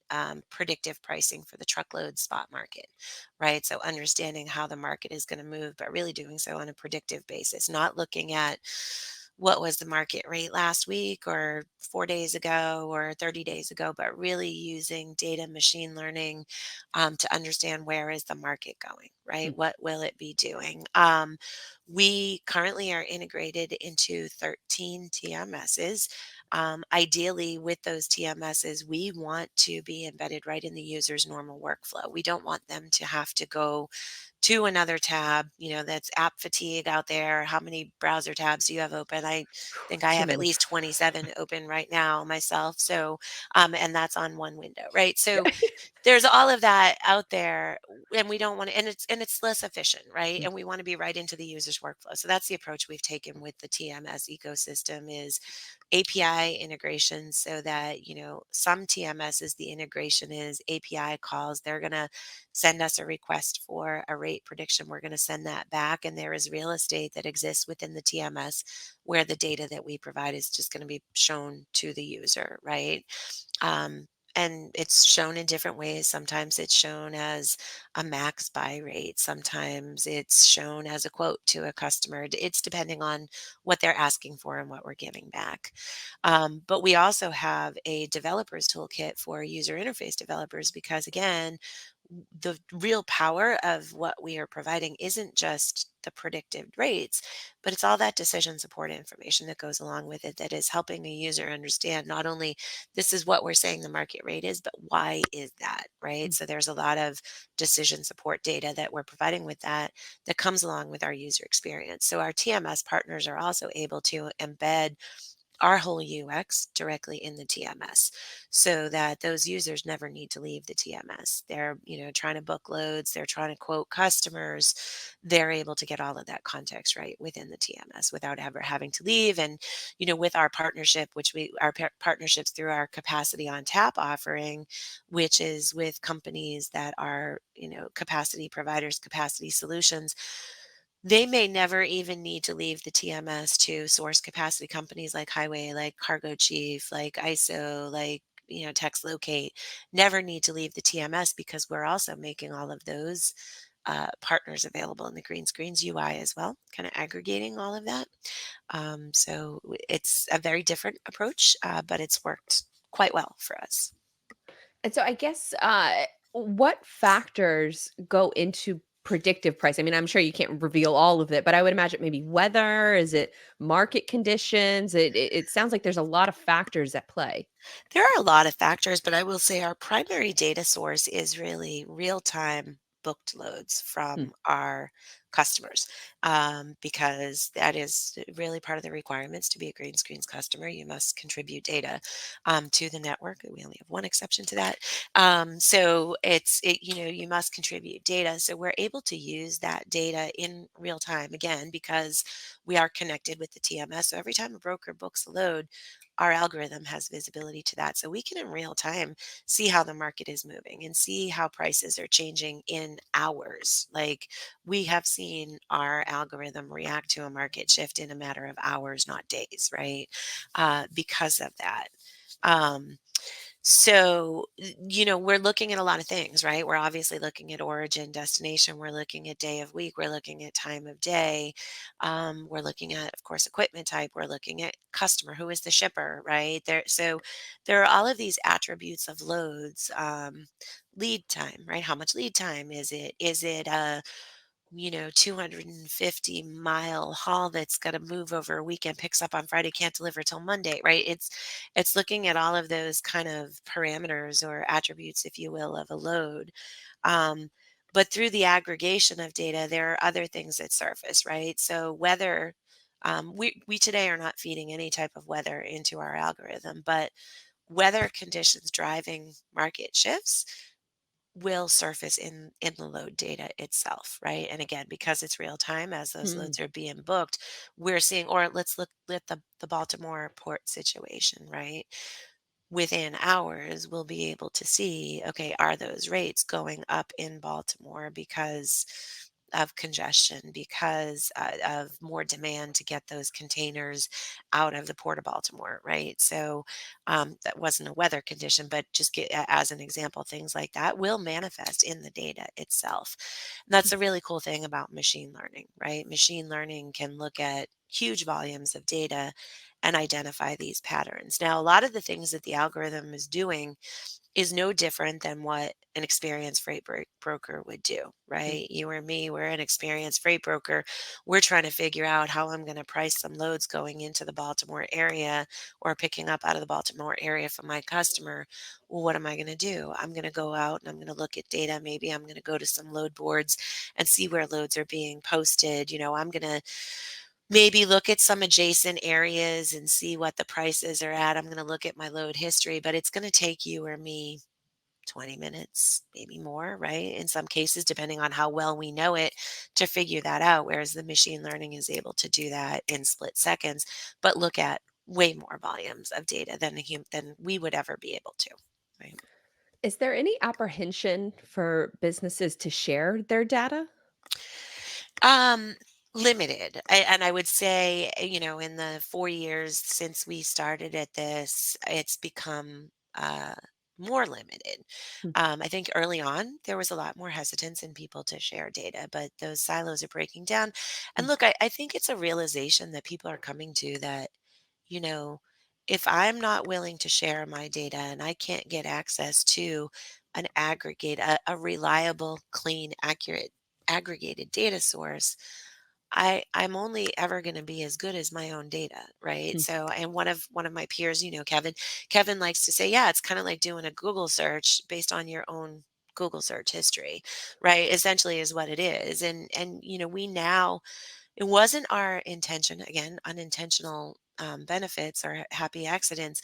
Speaker 1: predictive pricing for the truckload spot market, right? So understanding how the market is going to move, but really doing so on a predictive basis, not looking at what was the market rate last week or 4 days ago or 30 days ago, but really using data machine learning to understand where is the market going, right?
Speaker 2: Mm,
Speaker 1: What will it be doing? We currently are integrated into 13 TMSs. Ideally, with those TMSs, we want to be embedded right in the user's normal workflow. We don't want them to have to go to another tab. That's app fatigue out there. How many browser tabs do you have open? I think I
Speaker 2: too
Speaker 1: have at
Speaker 2: many.
Speaker 1: least 27 open right now myself. So, and that's on one window, right?
Speaker 2: Yeah.
Speaker 1: So there's all of that out there, and we don't want to, and it's less efficient, right?
Speaker 2: Mm,
Speaker 1: And we want to be right into the user's workflow. So that's the approach we've taken with the TMS ecosystem is API integration, so that, some TMSs, the integration is API calls. They're going to send us a request for a rate prediction. We're going to send that back. And there is real estate that exists within the TMS where the data that we provide is just going to be shown to the user, right? Um, and it's shown in different ways. Sometimes it's shown as a max buy rate. Sometimes it's shown as a quote to a customer. It's depending on what they're asking for and what we're giving back. But we also have a developers toolkit for user interface developers because, again, the real power of what we are providing isn't just the predictive rates, but it's all that decision support information that goes along with it that is helping a user understand not only this is what we're saying the market rate is, but why is that, right?
Speaker 2: mm,
Speaker 1: So there's a lot of decision support data that we're providing with that comes along with our user experience. So our TMS partners are also able to embed our whole UX directly in the TMS so that those users never need to leave the TMS. They're, trying to book loads, they're trying to quote customers, they're able to get all of that context right within the TMS without ever having to leave. And, with our partnership, which our partnerships through our capacity on tap offering, which is with companies that are, capacity providers, capacity solutions, They may never even need to leave the TMS to source capacity. Companies like Highway, like Cargo Chief, like ISO, like, Text Locate, never need to leave the TMS because we're also making all of those partners available in the Greenscreens UI as well, kind of aggregating all of that. It's a very different approach, but it's worked quite well for us.
Speaker 2: And so I guess, what factors go into predictive pricing? I mean, I'm sure you can't reveal all of it, but I would imagine maybe weather, is it market conditions? It sounds like there's a lot of factors at play.
Speaker 1: There are a lot of factors, but I will say our primary data source is really real time booked loads
Speaker 2: Hmm.
Speaker 1: from our customers, because that is really part of the requirements to be a Green Screens customer. You must contribute data to the network. We only have one exception to that. You must contribute data. So we're able to use that data in real time again because we are connected with the TMS. So every time a broker books a load, our algorithm has visibility to that. So we can in real time see how the market is moving and see how prices are changing in hours. Like we have seen our algorithm react to a market shift in a matter of hours, not days, right? Because of that. Um, we're looking at a lot of things, right? We're obviously looking at origin, destination. We're looking at day of week. We're looking at time of day. We're looking at, of course, equipment type. We're looking at customer, who is the shipper, right? There are all of these attributes of loads. Lead time, right? How much lead time is it? Is it a 250-mile haul that's got to move over a weekend, picks up on Friday, can't deliver till Monday, right? It's looking at all of those kind of parameters or attributes, if you will, of a load. Um, but through the aggregation of data, there are other things that surface, right? So weather, we today are not feeding any type of weather into our algorithm, but weather conditions driving market shifts will surface in the load data itself, right? And again, because it's real time as those
Speaker 2: Hmm.
Speaker 1: loads are being booked, we're seeing, or let's look at the Baltimore port situation, right? Within hours, we'll be able to see, okay, are those rates going up in Baltimore because of congestion, because of more demand to get those containers out of the Port of Baltimore, right? So that wasn't a weather condition, but just as an example, things like that will manifest in the data itself. And that's a really cool thing about machine learning, right? Machine learning can look at huge volumes of data and identify these patterns. Now, a lot of the things that the algorithm is doing is no different than what an experienced broker would do, right? You or me, we're an experienced freight broker. We're trying to figure out how I'm going to price some loads going into the Baltimore area or picking up out of the Baltimore area for my customer. Well, what am I going to do? I'm going to go out and I'm going to look at data. Maybe I'm going to go to some load boards and see where loads are being posted. I'm going to maybe look at some adjacent areas and see what the prices are at. I'm going to look at my load history, but it's going to take you or me 20 minutes, maybe more, right? In some cases, depending on how well we know it to figure that out. Whereas the machine learning is able to do that in split seconds, but look at way more volumes of data than we would ever be able to. Right.
Speaker 2: Is there any apprehension for businesses to share their data?
Speaker 1: Um, Limited. And I would say, in the 4 years since we started at this, it's become more limited.
Speaker 2: Hmm.
Speaker 1: I think early on there was a lot more hesitance in people to share data, but those silos are breaking down. And
Speaker 2: Mm.
Speaker 1: look, I think it's a realization that people are coming to that, you know, if I'm not willing to share my data and I can't get access to an a reliable, clean, accurate aggregated data source, I'm only ever going to be as good as my own data, right?
Speaker 2: Mm.
Speaker 1: So, and one of my peers, Kevin likes to say, yeah, it's kind of like doing a Google search based on your own Google search history, right? Essentially is what it is. And we now, it wasn't our intention, again, unintentional benefits or happy accidents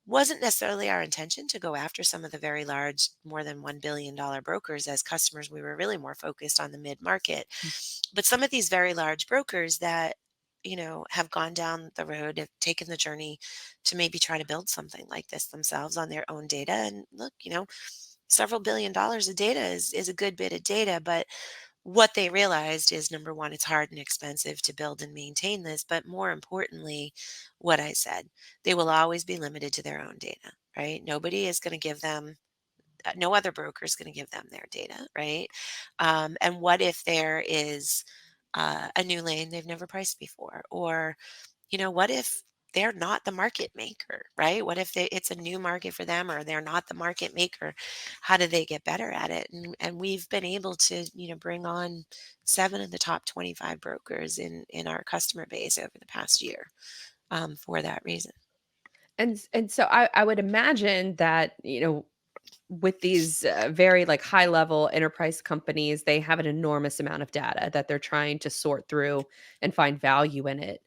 Speaker 1: wasn't necessarily our intention to go after some of the very large, more than $1 billion brokers as customers. We were really more focused on the mid market.
Speaker 2: Mm.
Speaker 1: But some of these very large brokers that, have gone down the road, have taken the journey to maybe try to build something like this themselves on their own data. And look, several $1 billion of data is a good bit of data, but What they realized is, number one, it's hard and expensive to build and maintain this, but more importantly, what I said, they will always be limited to their own data, right? Nobody is going to give them, no other broker is going to give them their data, right? And what if there is a new lane they've never priced before? Or, what if they're not the market maker, right? What if it's a new market for them, or they're not the market maker? How do they get better at it? And we've been able to, bring on 7 of the top 25 brokers in our customer base over the past year, for that reason.
Speaker 2: And so I would imagine that, with these, very, like, high level enterprise companies, they have an enormous amount of data that they're trying to sort through and find value in it.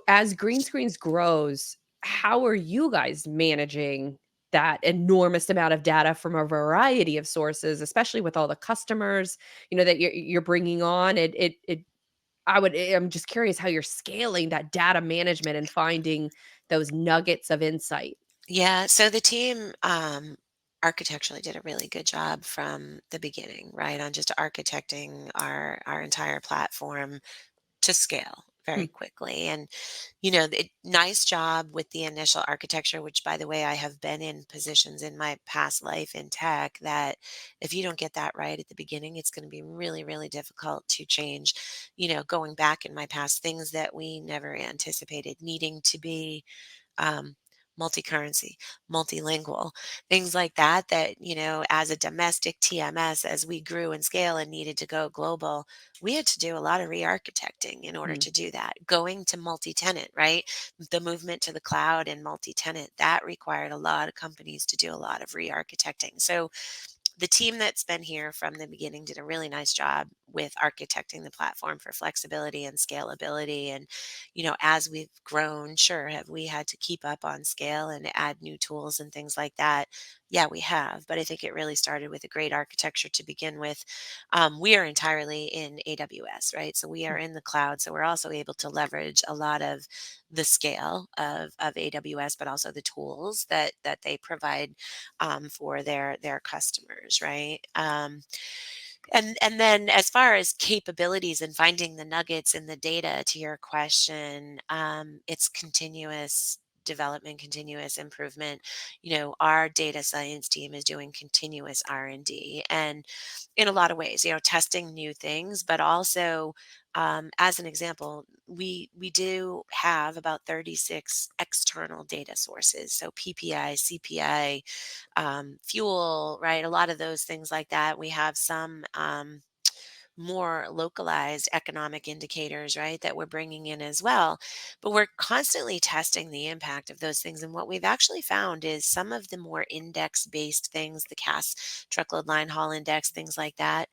Speaker 2: As Greenscreens grows, how are you guys managing that enormous amount of data from a variety of sources, especially with all the customers, that you're bringing on? I'm just curious how you're scaling that data management and finding those nuggets of insight.
Speaker 1: Yeah, so the team architecturally did a really good job from the beginning, right? On just architecting our entire platform to scale very
Speaker 2: Mm,
Speaker 1: quickly. And nice job with the initial architecture, which, by the way, I have been in positions in my past life in tech that if you don't get that right at the beginning, it's going to be really, really difficult to change. Going back in my past, things that we never anticipated needing to be um, multi-currency, multilingual, things like that, as a domestic TMS, as we grew in scale and needed to go global, we had to do a lot of re-architecting in order
Speaker 2: mm.
Speaker 1: to do that. Going to multi-tenant, right? The movement to the cloud and multi-tenant, that required a lot of companies to do a lot of re-architecting. So the team that's been here from the beginning did a really nice job with architecting the platform for flexibility and scalability. And, as we've grown, sure, have we had to keep up on scale and add new tools and things like that? Yeah, we have. But I think it really started with a great architecture to begin with. We are entirely in AWS, right? So we are in the cloud. So we're also able to leverage a lot of the scale of AWS, but also the tools that they provide for their customers, right? And then as far as capabilities and finding the nuggets in the data, to your question, it's continuous development, continuous improvement. Our data science team is doing continuous R&D, and in a lot of ways, testing new things, but also, as an example, we do have about 36 external data sources, so PPI, CPI, fuel, right? A lot of those things like that. We have some more localized economic indicators, right, that we're bringing in as well. But we're constantly testing the impact of those things. And what we've actually found is some of the more index based things, the CAS truckload line haul index, things like that,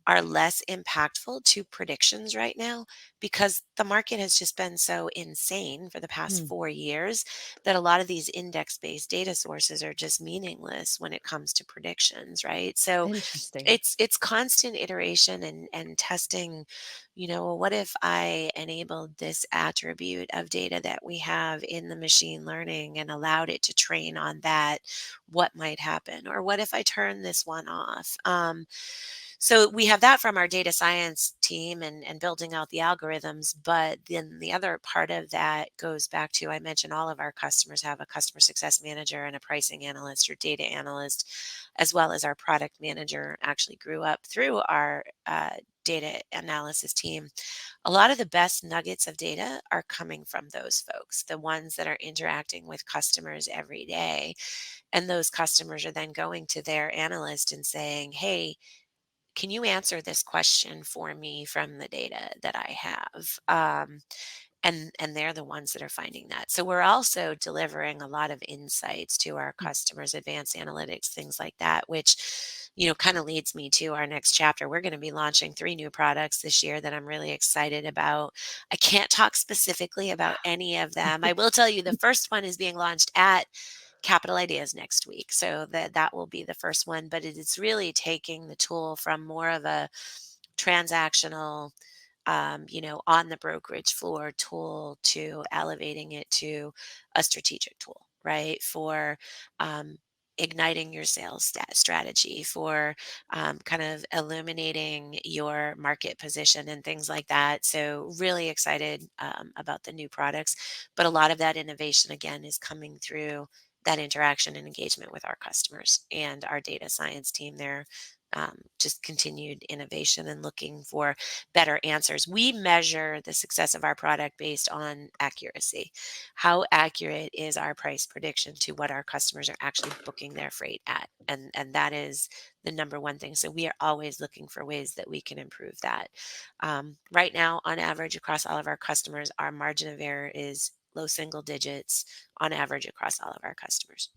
Speaker 1: are less impactful to predictions right now because the market has just been so insane for the past
Speaker 2: Mm.
Speaker 1: 4 years that a lot of these index based data sources are just meaningless when it comes to predictions, right? So
Speaker 2: Interesting.
Speaker 1: it's constant iteration and testing, well, what if I enabled this attribute of data that we have in the machine learning and allowed it to train on that? What might happen? Or what if I turn this one off? So we have that from our data science team and building out the algorithms. But then the other part of that goes back to, I mentioned all of our customers have a customer success manager and a pricing analyst or data analyst, as well as our product manager actually grew up through our data analysis team. A lot of the best nuggets of data are coming from those folks, the ones that are interacting with customers every day. And those customers are then going to their analyst and saying, hey, can you answer this question for me from the data that I have? And they're the ones that are finding that. So we're also delivering a lot of insights to our
Speaker 2: Mm.
Speaker 1: customers, advanced analytics, things like that, which kind of leads me to our next chapter. We're going to be launching 3 new products this year that I'm really excited about. I can't talk specifically about any of them. I will tell you the first one is being launched at Capital Ideas next week. So that will be the first one, but it is really taking the tool from more of a transactional, on the brokerage floor tool to elevating it to a strategic tool, right? For um, igniting your sales strategy, for kind of illuminating your market position and things like that. So, really excited about the new products. But a lot of that innovation, again, is coming through that interaction and engagement with our customers and our data science team there. Just continued innovation and looking for better answers. We measure the success of our product based on accuracy. How accurate is our price prediction to what our customers are actually booking their freight at? And that is the number one thing. So we are always looking for ways that we can improve that. Right now, on average, across all of our customers, our margin of error is low single digits on average across all of our customers.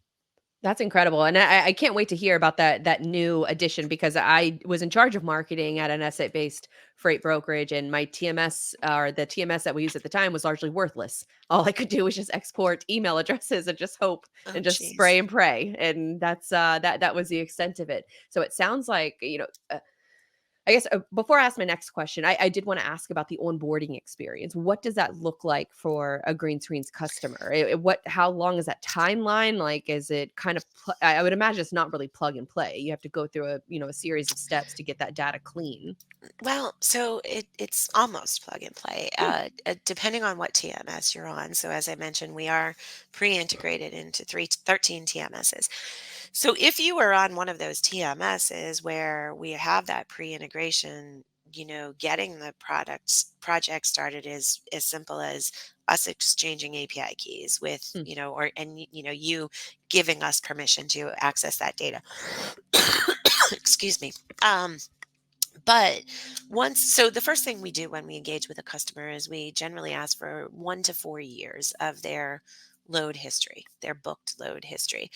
Speaker 2: That's incredible, and I can't wait to hear about that new addition because I was in charge of marketing at an asset-based freight brokerage, and my TMS, or the TMS that we used at the time, was largely worthless. All I could do was just export email addresses and just hope
Speaker 1: Oh,
Speaker 2: and just
Speaker 1: geez.
Speaker 2: spray and pray, and that was the extent of it. So it sounds like, I guess, before I ask my next question, I did want to ask about the onboarding experience. What does that look like for a Greenscreens customer? How long is that timeline? Like, is it kind of, I would imagine it's not really plug and play. You have to go through a series of steps to get that data clean.
Speaker 1: Well, so it's almost plug and play,
Speaker 2: Hmm.
Speaker 1: depending on what TMS you're on. So as I mentioned, we are pre-integrated into 13 TMSs. So if you are on one of those TMSs where we have that pre-integration, getting the project started is as simple as us exchanging API keys with,
Speaker 2: Hmm.
Speaker 1: or and you giving us permission to access that data. Excuse me. But so the first thing we do when we engage with a customer is we generally ask for 1 to 4 years of their load history, their booked load history.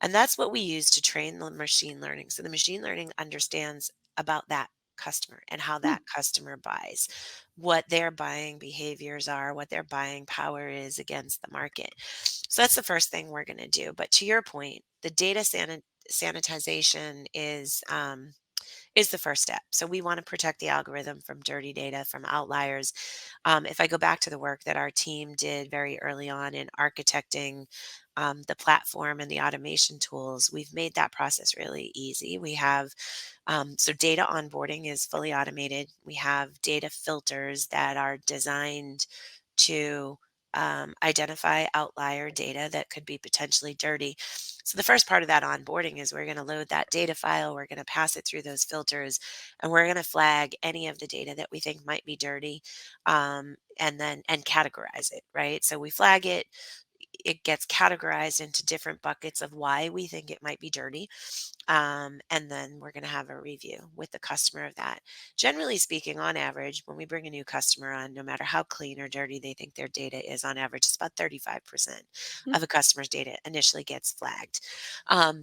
Speaker 1: And that's what we use to train the machine learning. So the machine learning understands about that customer and how
Speaker 2: Hmm.
Speaker 1: that customer buys, what their buying behaviors are, what their buying power is against the market. So that's the first thing we're going to do. But to your point, the data sanitization is the first step. So we want to protect the algorithm from dirty data, from outliers. If I go back to the work that our team did very early on in architecting the platform and the automation tools, we've made that process really easy. We have so data onboarding is fully automated. We have data filters that are designed to identify outlier data that could be potentially dirty. So the first part of that onboarding is we're going to load that data file, we're going to pass it through those filters, and we're going to flag any of the data that we think might be dirty, and categorize it. Right. So we flag it. It gets categorized into different buckets of why we think it might be dirty. And then we're going to have a review with the customer of that. Generally speaking, on average, when we bring a new customer on, no matter how clean or dirty they think their data is, on average, it's about 35%
Speaker 2: Hmm.
Speaker 1: of a customer's data initially gets flagged.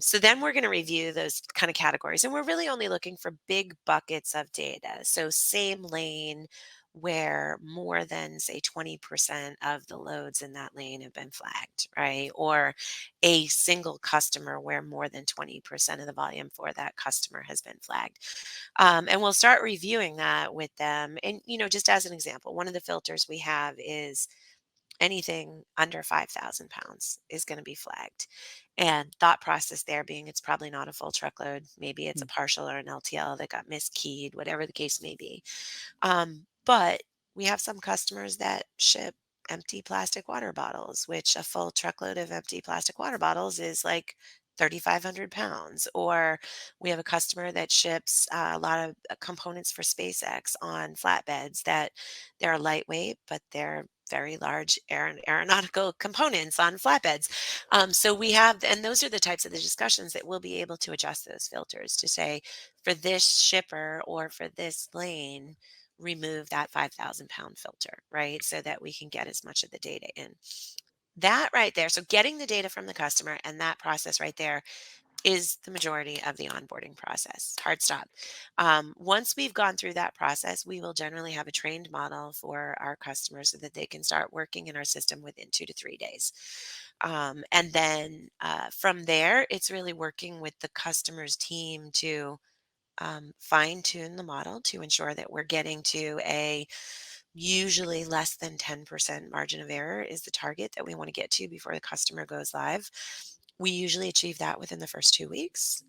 Speaker 1: So then we're going to review those kind of categories. And we're really only looking for big buckets of data. So, same lane where more than, say, 20% of the loads in that lane have been flagged, right? Or a single customer where more than 20% of the volume for that customer has been flagged. And we'll start reviewing that with them. And, just as an example, one of the filters we have is anything under 5,000 pounds is going to be flagged. And thought process there being it's probably not a full truckload. Maybe it's a partial or an LTL that got miskeyed, whatever the case may be. But we have some customers that ship empty plastic water bottles, which a full truckload of empty plastic water bottles is like 3,500 pounds. Or we have a customer that ships a lot of components for SpaceX on flatbeds that they're lightweight, but they're very large aeronautical components on flatbeds. So we have, and those are the types of the discussions that we'll be able to adjust those filters to say, for this shipper or for this lane, remove that 5,000-pound filter, right? So that we can get as much of the data in. That right there. So getting the data from the customer and that process right there is the majority of the onboarding process. Hard stop. Once we've gone through that process, we will generally have a trained model for our customers so that they can start working in our system within 2 to 3 days. And then from there, it's really working with the customer's team to fine tune the model to ensure that we're getting to a usually less than 10% margin of error is the target that we want to get to before the customer goes live. We usually achieve that within the first 2 weeks.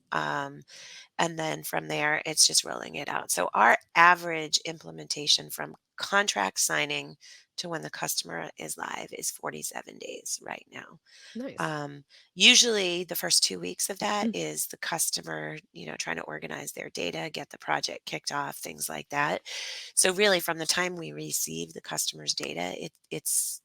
Speaker 1: And then from there, it's just rolling it out. So our average implementation from contract signing to when the customer is live is 47 days right now.
Speaker 2: Nice.
Speaker 1: Um, Usually the first 2 weeks of that is the customer, trying to organize their data, get the project kicked off, things like that. So really from the time we receive the customer's data, it's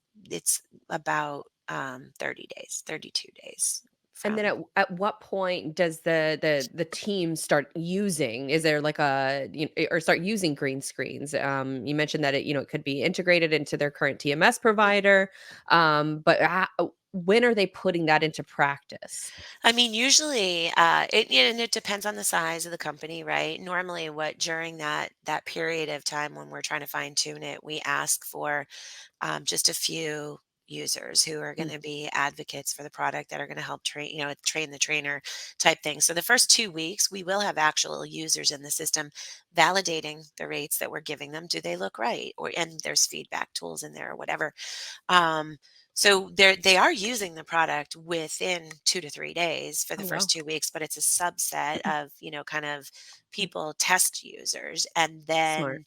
Speaker 1: about 30 days, 32 days
Speaker 2: And then
Speaker 1: from.
Speaker 2: at what point does the team start using? Is there like a or start using green screens? You mentioned that it could be integrated into their current TMS provider, but when are they putting that into practice?
Speaker 1: I mean, usually, and it depends on the size of the company, right? Normally, what during that period of time when we're trying to fine tune it, we ask for just a few users who are going
Speaker 2: Mm.
Speaker 1: to be advocates for the product that are going to help train, train the trainer type thing. So the first 2 weeks, we will have actual users in the system validating the rates that we're giving them. Do they look right? Or and there's feedback tools in there or whatever. Um, so they are using the product within 2 to 3 days for the
Speaker 2: Oh
Speaker 1: first
Speaker 2: wow,
Speaker 1: 2 weeks, but it's a subset of, kind of people test users,
Speaker 2: smart.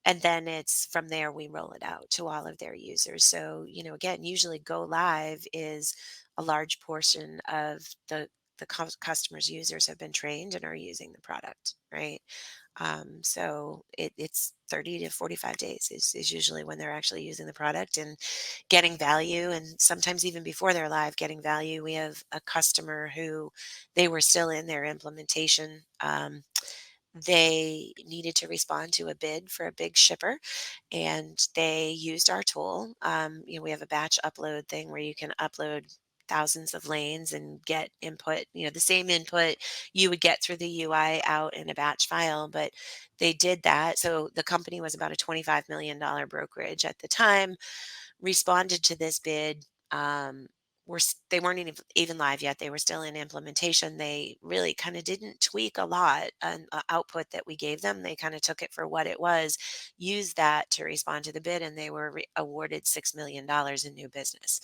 Speaker 1: and then it's from there we roll it out to all of their users. So, again, usually go live is a large portion of the customers' users have been trained and are using the product, right? So it's 30 to 45 days is usually when they're actually using the product and getting value. And sometimes even before they're live, getting value. We have a customer who they were still in their implementation. They needed to respond to a bid for a big shipper, and they used our tool. We have a batch upload thing where you can upload thousands of lanes and get input, the same input you would get through the UI out in a batch file, but they did that. So the company was about a $25 million brokerage at the time, responded to this bid. They weren't even live yet. They were still in implementation. They really kind of didn't tweak a lot on output that we gave them. They kind of took it for what it was, used that to respond to the bid, and they were awarded $6 million in new business.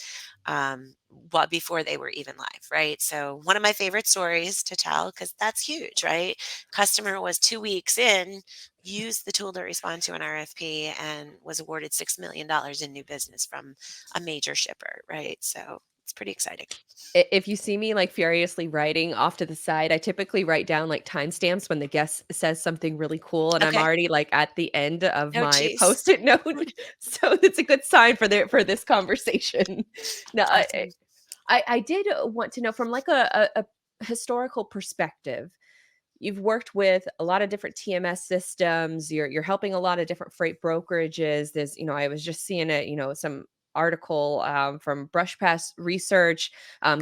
Speaker 1: But before they were even live, right? So one of my favorite stories to tell because that's huge, right? Customer was 2 weeks in, used the tool to respond to an RFP and was awarded $6 million in new business from a major shipper, right? So it's pretty exciting.
Speaker 2: If you see me like furiously writing off to the side, I typically write down like timestamps when the guest says something really cool, and I'm
Speaker 1: Okay.
Speaker 2: already like at the end of
Speaker 1: Oh,
Speaker 2: my
Speaker 1: geez.
Speaker 2: post-it note, so it's a good sign for this conversation. No,
Speaker 1: Awesome.
Speaker 2: I did want to know from like a historical perspective. You've worked with a lot of different TMS systems. You're helping a lot of different freight brokerages. I was just seeing some article from Brush Pass Research,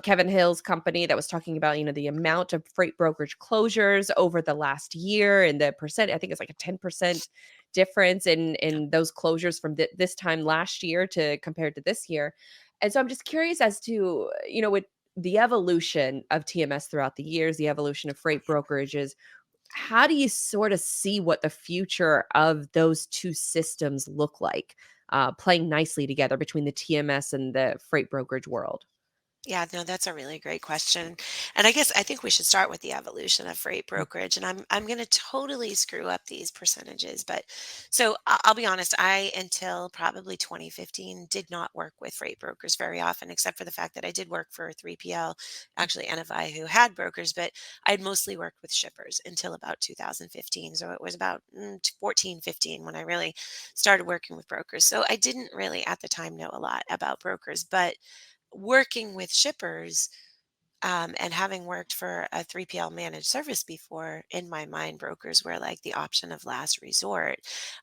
Speaker 2: Kevin Hill's company that was talking about the amount of freight brokerage closures over the last year and the percent. I think it's like a 10% difference in those closures from this time last year to compared to this year. And so I'm just curious as to with the evolution of TMS throughout the years, the evolution of freight brokerages, how do you sort of see what the future of those two systems look like, playing nicely together between the TMS and the freight brokerage world?
Speaker 1: Yeah, no, that's a really great question. And I think we should start with the evolution of freight
Speaker 2: Mm,
Speaker 1: brokerage. And I'm going to totally screw up these percentages, but so I'll be honest, I until probably 2015 did not work with freight brokers very often, except for the fact that I did work for 3PL,
Speaker 2: mm.
Speaker 1: actually NFI, who had brokers, but I'd mostly worked with shippers until about 2015. So it was about 14, 15 when I really started working with brokers. So I didn't really at the time know a lot about brokers, but working with shippers, and having worked for a 3PL managed service before, in my mind, brokers were like the option of last resort.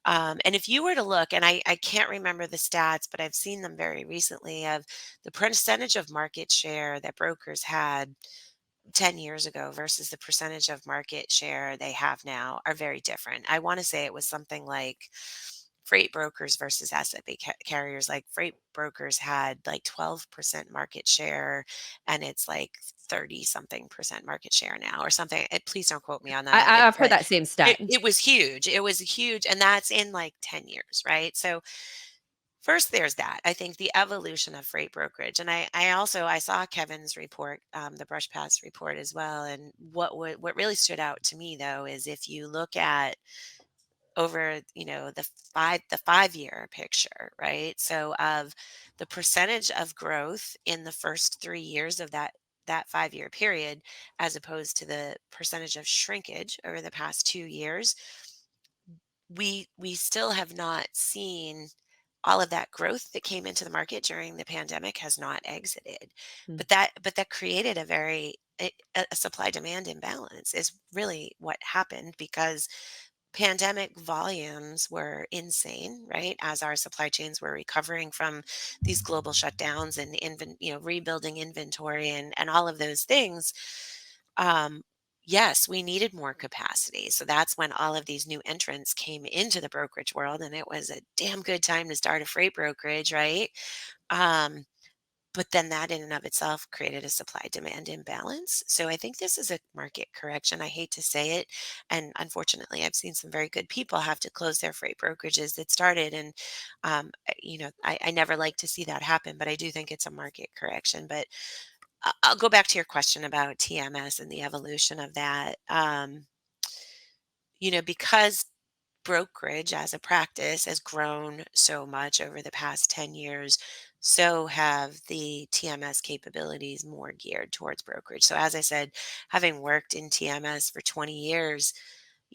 Speaker 1: And if you were to look, and I can't remember the stats, but I've seen them very recently of the percentage of market share that brokers had 10 years ago versus the percentage of market share they have now are very different. I want to say it was something like freight brokers versus asset carriers. Like freight brokers had like 12% market share, and it's like 30 something percent market share now or something. Please don't quote me on
Speaker 2: I,
Speaker 1: that.
Speaker 2: I- I've heard
Speaker 1: But
Speaker 2: that same stat.
Speaker 1: it was huge. It was huge. And that's in like 10 years, right? So First, there's that. I think the evolution of freight brokerage, and I saw Kevin's report, the Brush Pass report as well. And what really stood out to me though is if you look at over the 5 year picture, right? So of the percentage of growth in the first 3 years of that 5 year period, as opposed to the percentage of shrinkage over the past 2 years, we still have not seen all of that growth that came into the market during the pandemic has not exited.
Speaker 2: Hmm.
Speaker 1: But that created a supply demand imbalance is really what happened, because pandemic volumes were insane, right? As our supply chains were recovering from these global shutdowns and rebuilding inventory and all of those things. Um, yes, we needed more capacity. So that's when all of these new entrants came into the brokerage world, and it was a damn good time to start a freight brokerage, right? Um, but then that in and of itself created a supply demand imbalance. So I think this is a market correction. I hate to say it. And unfortunately, I've seen some very good people have to close their freight brokerages that started. And, I never like to see that happen, but I do think it's a market correction. But I'll go back to your question about TMS and the evolution of that. Because brokerage as a practice has grown so much over the past 10 years, so have the TMS capabilities more geared towards brokerage. So, as I said, having worked in TMS for 20 years,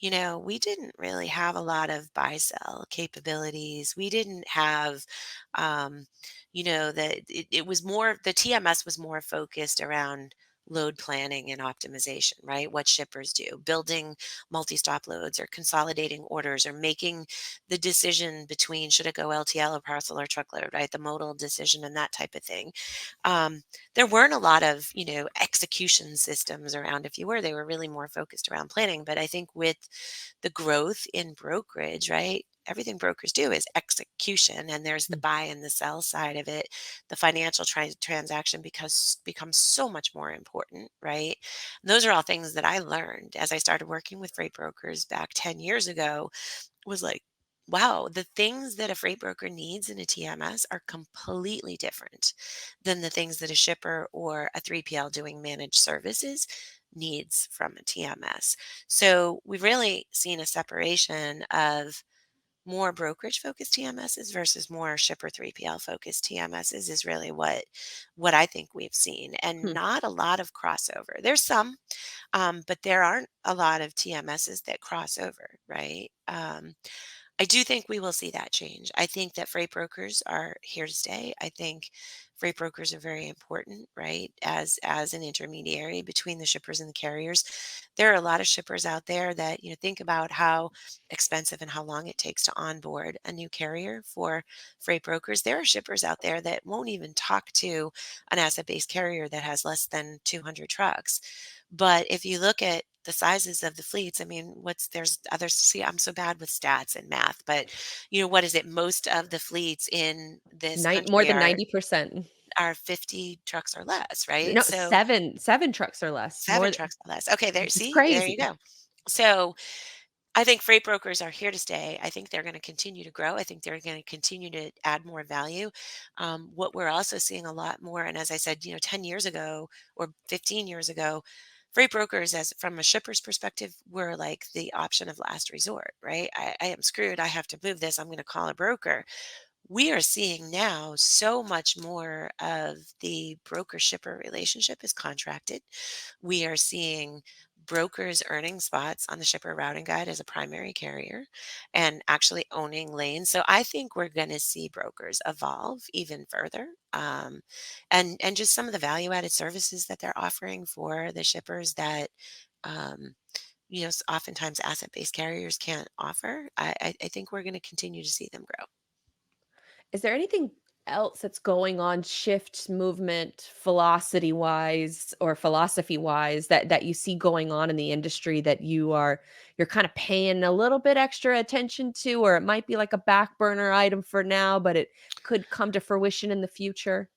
Speaker 1: we didn't really have a lot of buy sell capabilities. We didn't have, that it was more, the TMS was more focused around load planning and optimization, right? What shippers do, building multi stop loads or consolidating orders or making the decision between should it go LTL or parcel or truckload, right? The modal decision and that type of thing. um, there weren't a lot of execution systems around. If you were, they were really more focused around planning. But I think with the growth in brokerage, right, everything brokers do is execution, and there's the
Speaker 2: Hmm.
Speaker 1: buy and the sell side of it. The financial transaction because becomes so much more important, right? And those are all things that I learned as I started working with freight brokers back 10 years ago. Was like, wow, the things that a freight broker needs in a TMS are completely different than the things that a shipper or a 3PL doing managed services needs from a TMS. So we've really seen a separation of more brokerage focused TMSs versus more shipper 3PL focused TMSs is really what I think we've seen, and
Speaker 2: Hmm.
Speaker 1: not a lot of crossover. There's some, but there aren't a lot of TMSs that cross over, right? I do think we will see that change. I think that freight brokers are here to stay. I think freight brokers are very important, right? As an intermediary between the shippers and the carriers. There are a lot of shippers out there that, think about how expensive and how long it takes to onboard a new carrier for freight brokers. There are shippers out there that won't even talk to an asset-based carrier that has less than 200 trucks. But if you look at the sizes of the fleets, I mean, there's others. See, I'm so bad with stats and math, but what is it? Most of the fleets in this
Speaker 2: More
Speaker 1: country
Speaker 2: than
Speaker 1: are
Speaker 2: 90%.
Speaker 1: 50 trucks or less, right?
Speaker 2: No,
Speaker 1: So
Speaker 2: seven trucks or less.
Speaker 1: seven trucks or less. Okay,
Speaker 2: It's
Speaker 1: there you
Speaker 2: crazy.
Speaker 1: go. So I think freight brokers are here to stay. I think they're going to continue to grow. I think they're going to continue to add more value. What we're also seeing a lot more, and as I said, 10 years ago or 15 years ago, freight brokers, as from a shipper's perspective, were like the option of last resort, right? I am screwed. I have to move this. I'm going to call a broker. We are seeing now so much more of the broker shipper relationship is contracted. We are seeing brokers earning spots on the shipper routing guide as a primary carrier and actually owning lanes. So I think we're going to see brokers evolve even further. And just some of the value added services that they're offering for the shippers that, um, oftentimes asset based carriers can't offer. I think we're going to continue to see them grow.
Speaker 2: Is there anything else that's going on shift movement velocity wise or philosophy wise that you see going on in the industry that you're kind of paying a little bit extra attention to, or it might be like a back burner item for now but it could come to fruition in the future?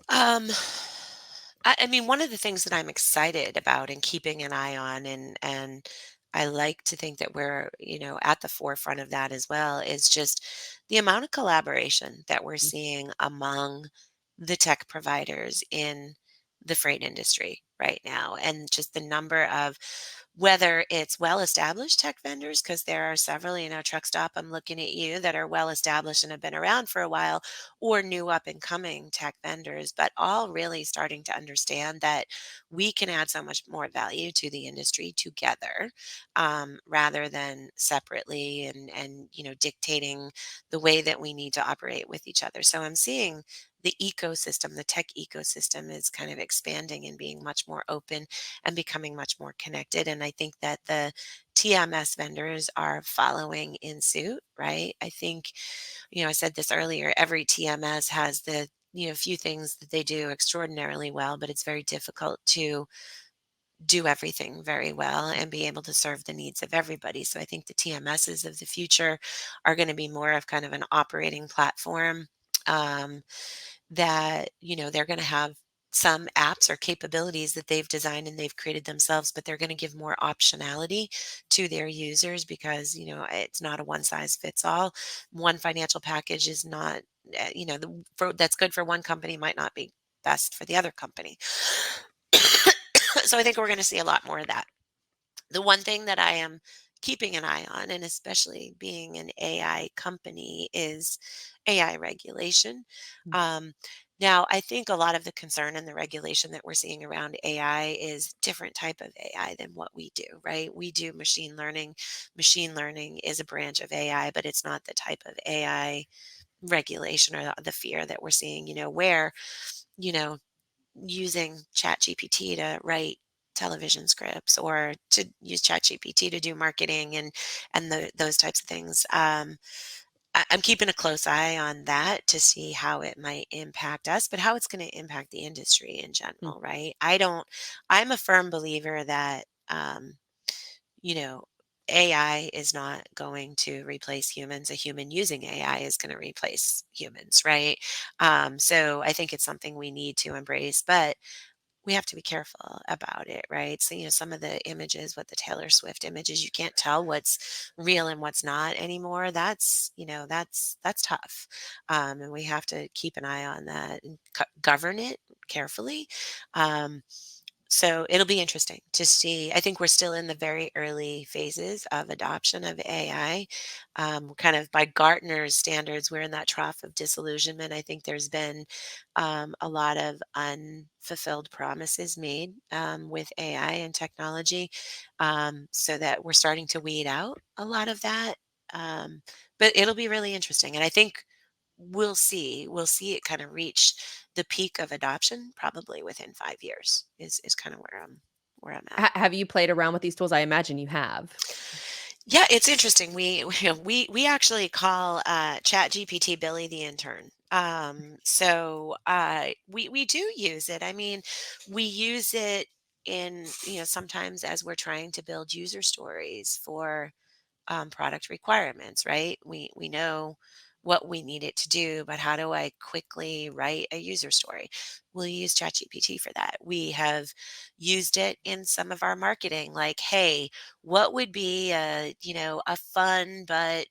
Speaker 1: Um, I mean, one of the things that I'm excited about and keeping an eye on, and I like to think that we're, at the forefront of that as well, is just the amount of collaboration that we're seeing among the tech providers in the freight industry right now. And just the number of, whether it's well-established tech vendors, because there are several, truck stop, I'm looking at you, that are well-established and have been around for a while, or new up and coming tech vendors, but all really starting to understand that we can add so much more value to the industry together, rather than separately, and dictating the way that we need to operate with each other. So I'm seeing the ecosystem, the tech ecosystem, is kind of expanding and being much more open and becoming much more connected. And I think that the TMS vendors are following in suit, right? I think, I said this earlier, every TMS has the, few things that they do extraordinarily well, but it's very difficult to do everything very well and be able to serve the needs of everybody. So I think the TMSs of the future are going to be more of kind of an operating platform, um, that, they're going to have some apps or capabilities that they've designed and they've created themselves, but they're going to give more optionality to their users, because, it's not a one size fits all. One financial package is not, that's good for one company might not be best for the other company. So I think we're going to see a lot more of that. The one thing that I am keeping an eye on, and especially being an AI company, is AI regulation.
Speaker 2: Mm.
Speaker 1: Um, Now, I think a lot of the concern and the regulation that we're seeing around AI is different type of AI than what we do, right? We do machine learning. Machine learning is a branch of AI, but it's not the type of AI regulation or the fear that we're seeing, where, you know, using ChatGPT to write television scripts, or to use ChatGPT to do marketing, and those types of things. I'm keeping a close eye on that to see how it might impact us, but how it's going to impact the industry in
Speaker 2: Mm.
Speaker 1: general, right? I don't. I'm a firm believer that, you know. AI is not going to replace humans. A human using AI is going to replace humans, right? So I think it's something we need to embrace, but we have to be careful about it, right? So, some of the images, what the Taylor Swift images, you can't tell what's real and what's not anymore. That's tough, and we have to keep an eye on that and govern it carefully. Um, so it'll be interesting to see. I think we're still in the very early phases of adoption of AI. Kind of by Gartner's standards, we're in that trough of disillusionment. I think there's been, a lot of unfulfilled promises made, with AI and technology, so that we're starting to weed out a lot of that. Um, but it'll be really interesting. And I think we'll see it kind of reach the peak of adoption probably within 5 years, is kind of where I'm at.
Speaker 2: Have you played around with these tools? I imagine you have.
Speaker 1: Yeah, it's interesting. We actually call Chat GPT Billy the intern. So we do use it. I mean, we use it in, sometimes as we're trying to build user stories for, product requirements, right? We know what we need it to do, but how do I quickly write a user story? We'll use ChatGPT for that. We have used it in some of our marketing, like, hey, what would be a fun but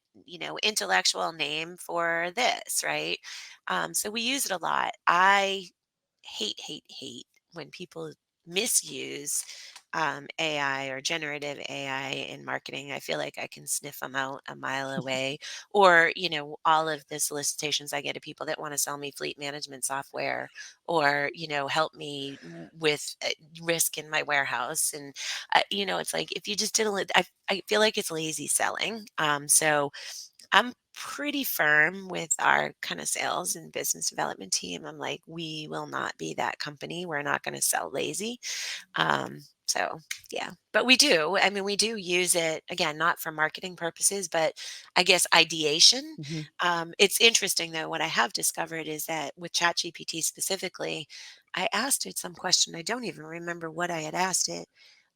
Speaker 1: intellectual name for this, right? So we use it a lot. I hate when people misuse, AI or generative AI in marketing. I feel like I can sniff them out a mile away. Or, all of the solicitations I get of people that want to sell me fleet management software, or, help me with risk in my warehouse. And, it's like, if you just didn't, I feel like it's lazy selling. So I'm pretty firm with our kind of sales and business development team. I'm like, we will not be that company. We're not going to sell lazy. So yeah, but we do. I mean, we do use it again, not for marketing purposes, but I guess ideation.
Speaker 2: Mhm.
Speaker 1: It's interesting though. What I have discovered is that with ChatGPT specifically, I asked it some question. I don't even remember what I had asked it.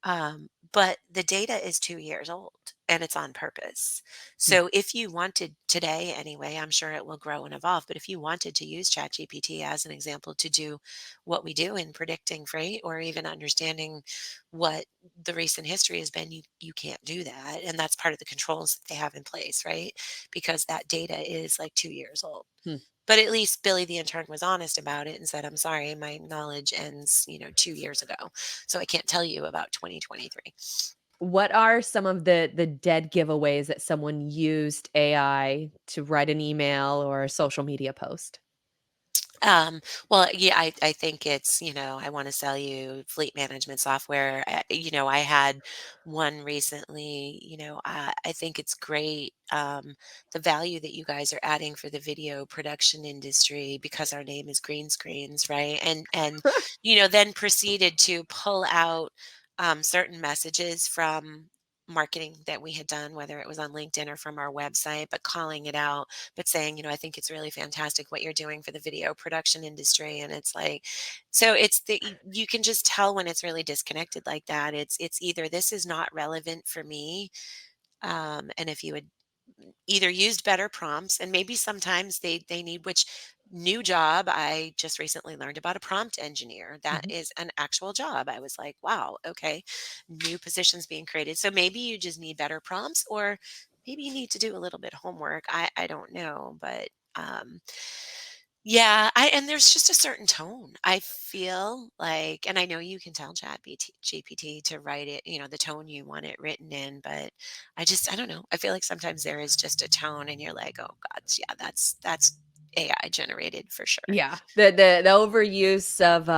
Speaker 1: But the data is 2 years old and it's on purpose.
Speaker 2: Hmm.
Speaker 1: So if you wanted today, anyway, I'm sure it will grow and evolve, but if you wanted to use ChatGPT as an example to do what we do in predicting freight or even understanding what the recent history has been, you can't do that. And that's part of the controls that they have in place, right? Because that data is like 2 years old.
Speaker 2: Hmm.
Speaker 1: But at least Billy the intern was honest about it and said, "I'm sorry, my knowledge ends, 2 years ago. So I can't tell you about 2023."
Speaker 2: What are some of the dead giveaways that someone used AI to write an email or a social media post?
Speaker 1: Well, yeah, I think it's, I want to sell you fleet management software. I had one recently, I think it's great. The value that you guys are adding for the video production industry because our name is Greenscreens, right? Then proceeded to pull out certain messages from marketing that we had done, whether it was on LinkedIn or from our website, but calling it out but saying, I think it's really fantastic what you're doing for the video production industry. And it's like, so it's you can just tell when it's really disconnected like that. It's either this is not relevant for me, and if you had either used better prompts, and maybe sometimes they need which new job I just recently learned about a prompt engineer. That
Speaker 2: Mhm.
Speaker 1: is an actual job. I was like, wow, okay, new positions being created. So maybe you just need better prompts, or maybe you need to do a little bit of homework. I don't know, but yeah, and there's just a certain tone. I feel like, and I know you can tell GPT to write it, the tone you want it written in, but I don't know. I feel like sometimes there is just a tone and you're like, "Oh God, yeah, that's AI generated for sure."
Speaker 2: Yeah, the overuse of,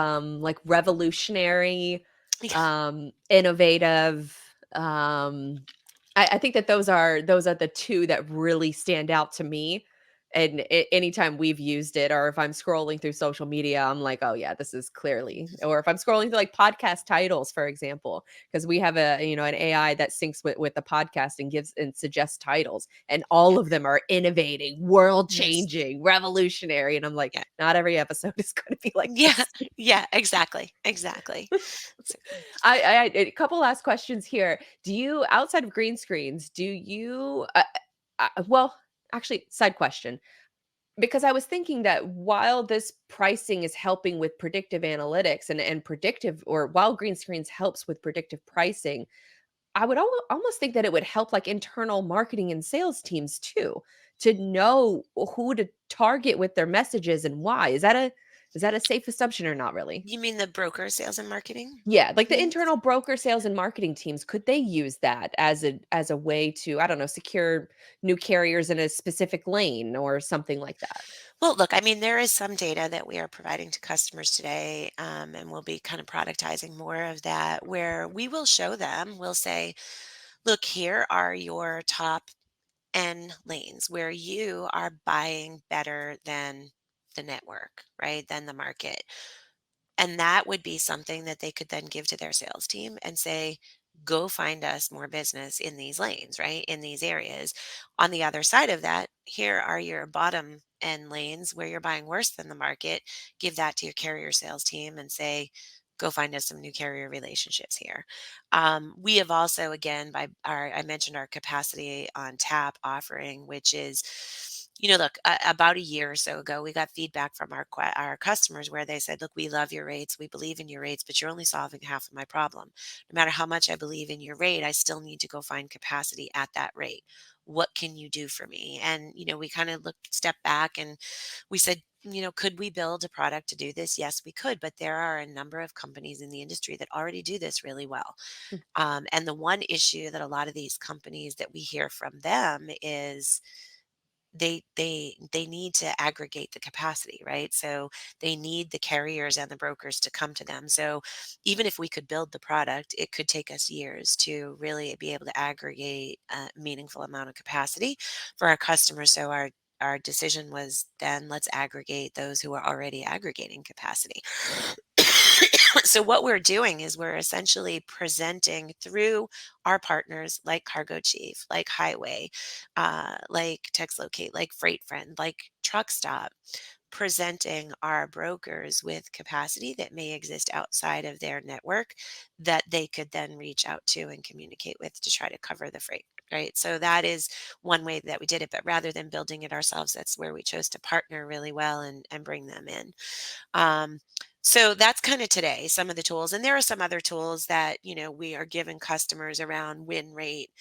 Speaker 2: like, revolutionary,
Speaker 1: Yeah.
Speaker 2: innovative, I think that those are the 2 that really stand out to me, and anytime we've used it or if I'm scrolling through social media, I'm like, "Oh, yeah, this is clearly" or if I'm scrolling through, like, podcast titles, for example, because we have an AI that syncs with the podcast and gives and suggests titles, and
Speaker 1: Yeah.
Speaker 2: all of them are innovating,
Speaker 1: Yes.
Speaker 2: world-changing, revolutionary, and I'm like,
Speaker 1: Yeah.
Speaker 2: "Not every episode is gonna be like
Speaker 1: Yeah.
Speaker 2: this."
Speaker 1: Yeah, exactly. Exactly. So,
Speaker 2: I a couple last questions here. Do you outside of green screens, do you well, actually, side question, because I was thinking that while this pricing is helping with predictive analytics and predictive or while green screens helps with predictive pricing, I would almost think that it would help like internal marketing and sales teams too to know who to target with their messages and why. Is that a safe assumption or not really?
Speaker 1: you mean the broker sales and marketing
Speaker 2: Yeah, like the
Speaker 1: teams?
Speaker 2: internal broker sales and marketing teams, could they use that as a way to, I don't know, secure new carriers in a specific lane or something like that?
Speaker 1: Well, look, I mean, there is some data that we are providing to customers today, and we'll be kind of productizing more of that where we will show them, we'll say, look, here are your top N lanes where you are buying better than the network, right? Than the market. And that would be something that they could then give to their sales team and say, go find us more business in these lanes, right? In these areas. On the other side of that, here are your bottom end lanes where you're buying worse than the market. Give that to your carrier sales team and say, go find us some new carrier relationships here. We have also, again, I mentioned our capacity on tap offering, which is, look, about a year or so ago, we got feedback from our customers where they said, "Look, we love your rates, we believe in your rates, but you're only solving half of my problem. No matter how much I believe in your rate, I still need to go find capacity at that rate. What can you do for me?" And we kind of step back, and we said, could we build a product to do this? Yes, we could, but there are a number of companies in the industry that already do this really well.
Speaker 2: Mm.
Speaker 1: And the one issue that a lot of these companies that we hear from them is they need to aggregate the capacity, right? So they need the carriers and the brokers to come to them. So even if we could build the product, it could take us years to really be able to aggregate a meaningful amount of capacity for our customers. So our decision was then let's aggregate those who are already aggregating capacity. So what we're doing is we're essentially presenting through our partners like Cargo Chief, like Highway, like TextLocate, like Freight Friend, like Truck Stop, presenting our brokers with capacity that may exist outside of their network that they could then reach out to and communicate with to try to cover the freight. Right. So that is one way that we did it. But rather than building it ourselves, that's where we chose to partner really well and bring them in. Um, so that's kind of today, some of the tools. And there are some other tools that, we are giving customers around win rate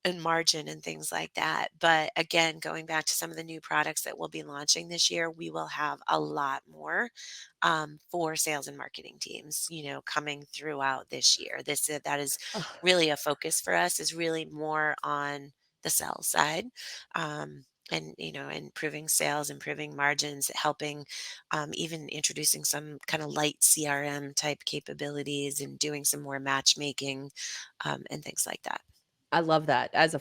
Speaker 1: and margin and things like that. But again, going back to some of the new products that we'll be launching this year, we will have a lot more for sales and marketing teams, coming throughout this year. That is really a focus for us. Is really more on the sales side. And improving sales, improving margins, helping, even introducing some kind of light CRM type capabilities and doing some more matchmaking, and things like that.
Speaker 2: I love that. As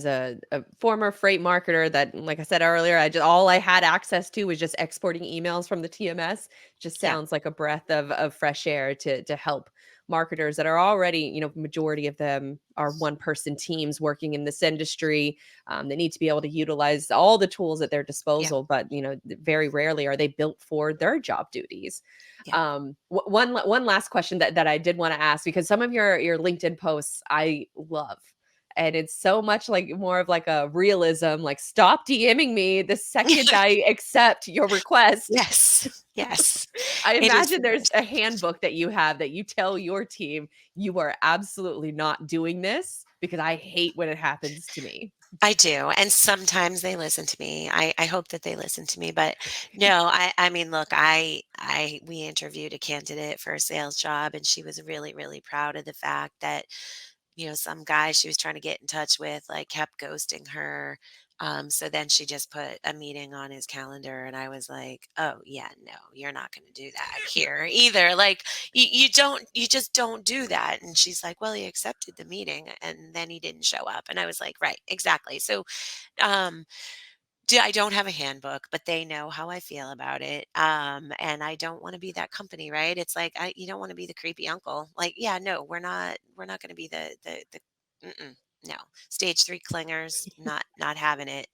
Speaker 2: a former freight marketer that, like I said earlier, all I had access to was just exporting emails from the TMS. Just
Speaker 1: Yeah.
Speaker 2: sounds like a breath of fresh air to help marketers that are already, majority of them are one person teams working in this industry. They need to be able to utilize all the tools at their
Speaker 1: Yeah.
Speaker 2: disposal, but very rarely are they built for their job duties.
Speaker 1: Yeah.
Speaker 2: One last question that I did want to ask, because some of your LinkedIn posts I love, and it's so much like more of like a realism, like, "Stop DMing me the second I accept your request."
Speaker 1: Yes. Yes.
Speaker 2: I
Speaker 1: It is
Speaker 2: imagine
Speaker 1: the
Speaker 2: there's a
Speaker 1: worst.
Speaker 2: handbook that you have that you tell your team, "You are absolutely not doing this because I hate when it happens to me."
Speaker 1: I do, and sometimes they listen to me. I hope that they listen to me, but no, I mean, look, we interviewed a candidate for a sales job, and she was really, really proud of the fact that, some guy she was trying to get in touch with, like, kept ghosting her. So then she just put a meeting on his calendar, and I was like, "Oh, yeah, no, you're not gonna do that here either. Like, you just don't do that." And she's like, "Well, he accepted the meeting and then he didn't show up." And I was like, "Right, exactly." So, um, I don't have a handbook, but they know how I feel about it. And I don't want to be that company, right? It's like you don't want to be the creepy uncle. Like, yeah, no, we're not going to be the no, stage three clingers, not having it.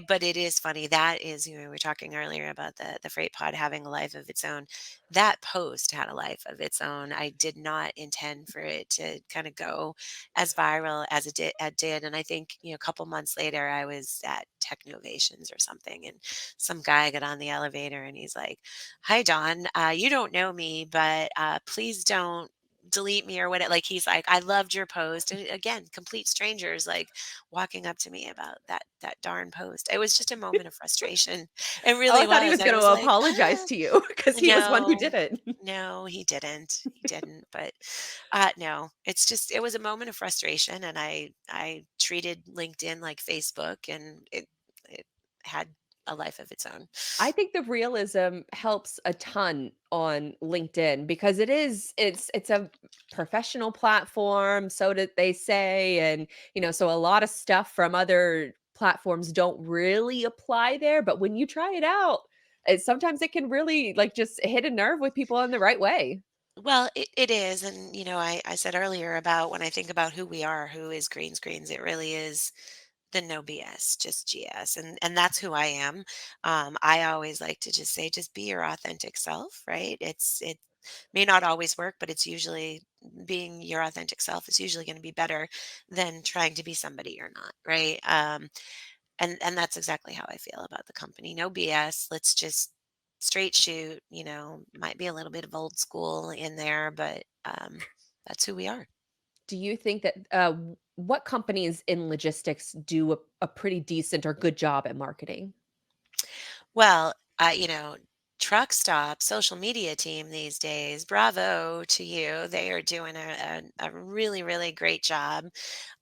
Speaker 1: But it is funny. That is, we were talking earlier about the freight pod having a life of its own. That post had a life of its own. I did not intend for it to kind of go as viral as it did. And I think, a couple months later, I was at Technovations or something, and some guy got on the elevator and he's like, "Hi, Dawn. You don't know me, but please don't delete me or what." Like, he's like, "I loved your post." And again, complete strangers like walking up to me about that darn post. It was just a moment of frustration. It
Speaker 2: Oh, I
Speaker 1: really
Speaker 2: thought he
Speaker 1: was.
Speaker 2: was
Speaker 1: I
Speaker 2: gonna
Speaker 1: was like,
Speaker 2: apologize to you because he was one who
Speaker 1: no,
Speaker 2: did it.
Speaker 1: no, he didn't. He didn't. But no, it was a moment of frustration, and I treated LinkedIn like Facebook, and it had a life of its own.
Speaker 2: I think the realism helps a ton on LinkedIn because it's a professional platform, so that they say, and so a lot of stuff from other platforms don't really apply there, but when you try it out, sometimes it can really like just hit a nerve with people in the right way.
Speaker 1: Well, it is. And, I said earlier about when I think about who we are, who is Greenscreens, it really is the no BS, just GS. And that's who I am. I always like to just say, just be your authentic self, right? It may not always work, but it's usually being your authentic self is usually going to be better than trying to be somebody you're not, right? And that's exactly how I feel about the company. No BS. Let's just straight shoot, might be a little bit of old school in there, but that's who we are.
Speaker 2: Do you think that what companies in logistics do a pretty decent or good job at marketing?
Speaker 1: Well, truck stop social media team these days, bravo to you. They are doing a really, really great job.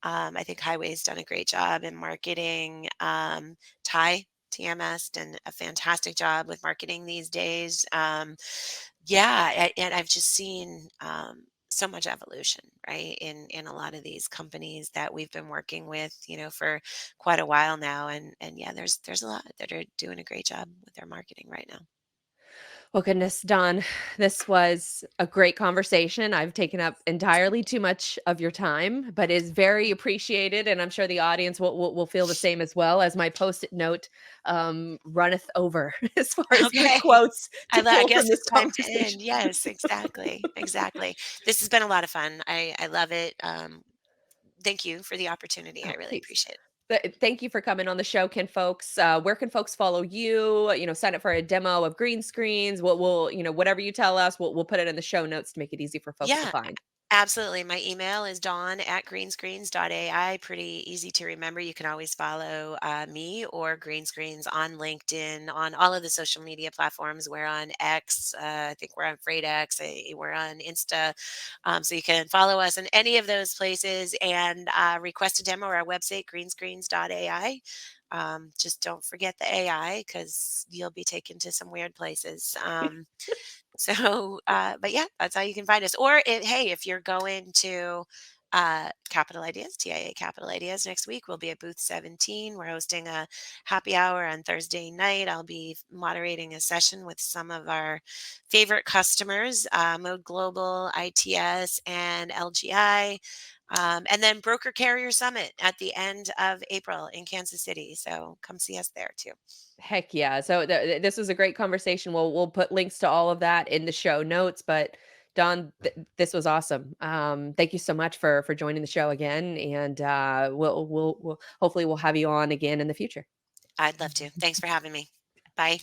Speaker 1: I think Highway's done a great job in marketing. TMS done a fantastic job with marketing these days. Yeah, and I've just seen so much evolution, right, in a lot of these companies that we've been working with, for quite a while now, and yeah, there's a lot that are doing a great job with their marketing right now.
Speaker 2: Well, goodness, Dawn, this was a great conversation. I've taken up entirely too much of your time, but is very appreciated, and I'm sure the audience will feel the same as well as my post-it note runneth over as far as good
Speaker 1: Okay.
Speaker 2: quotes to
Speaker 1: I
Speaker 2: pull
Speaker 1: guess
Speaker 2: from this
Speaker 1: it's time to
Speaker 2: conversation.
Speaker 1: end. Yes, exactly, exactly. This has been a lot of fun. I love it. Thank you for the opportunity. I
Speaker 2: Oh,
Speaker 1: really
Speaker 2: please.
Speaker 1: appreciate it.
Speaker 2: Thank you for coming on the show. Where can folks follow you? Sign up for a demo of green screens. Whatever you tell us, we'll put it in the show notes to make it easy for folks to
Speaker 1: Yeah,
Speaker 2: find.
Speaker 1: absolutely. My email is dawn@greenscreens.ai. Pretty easy to remember. You can always follow me or Greenscreens on LinkedIn, on all of the social media platforms. We're on X. I think we're on Freight X. We're on Insta. So you can follow us in any of those places and request a demo or our website, greenscreens.ai. Just don't forget the AI because you'll be taken to some weird places. So, but yeah, that's how you can find us. Or hey, if you're going to Capital Ideas, TIA Capital Ideas next week, we'll be at booth 17. We're hosting a happy hour on Thursday night. I'll be moderating a session with some of our favorite customers, Mode Global, ITS, and LGI. And then Broker Carrier Summit at the end of April in Kansas City. So come see us there too.
Speaker 2: Heck yeah. So this was a great conversation. We'll put links to all of that in the show notes. But Don, this was awesome. Thank you so much for joining the show again, and we'll hopefully we'll have you on again in the future.
Speaker 1: I'd love to. Thanks for having me. Bye.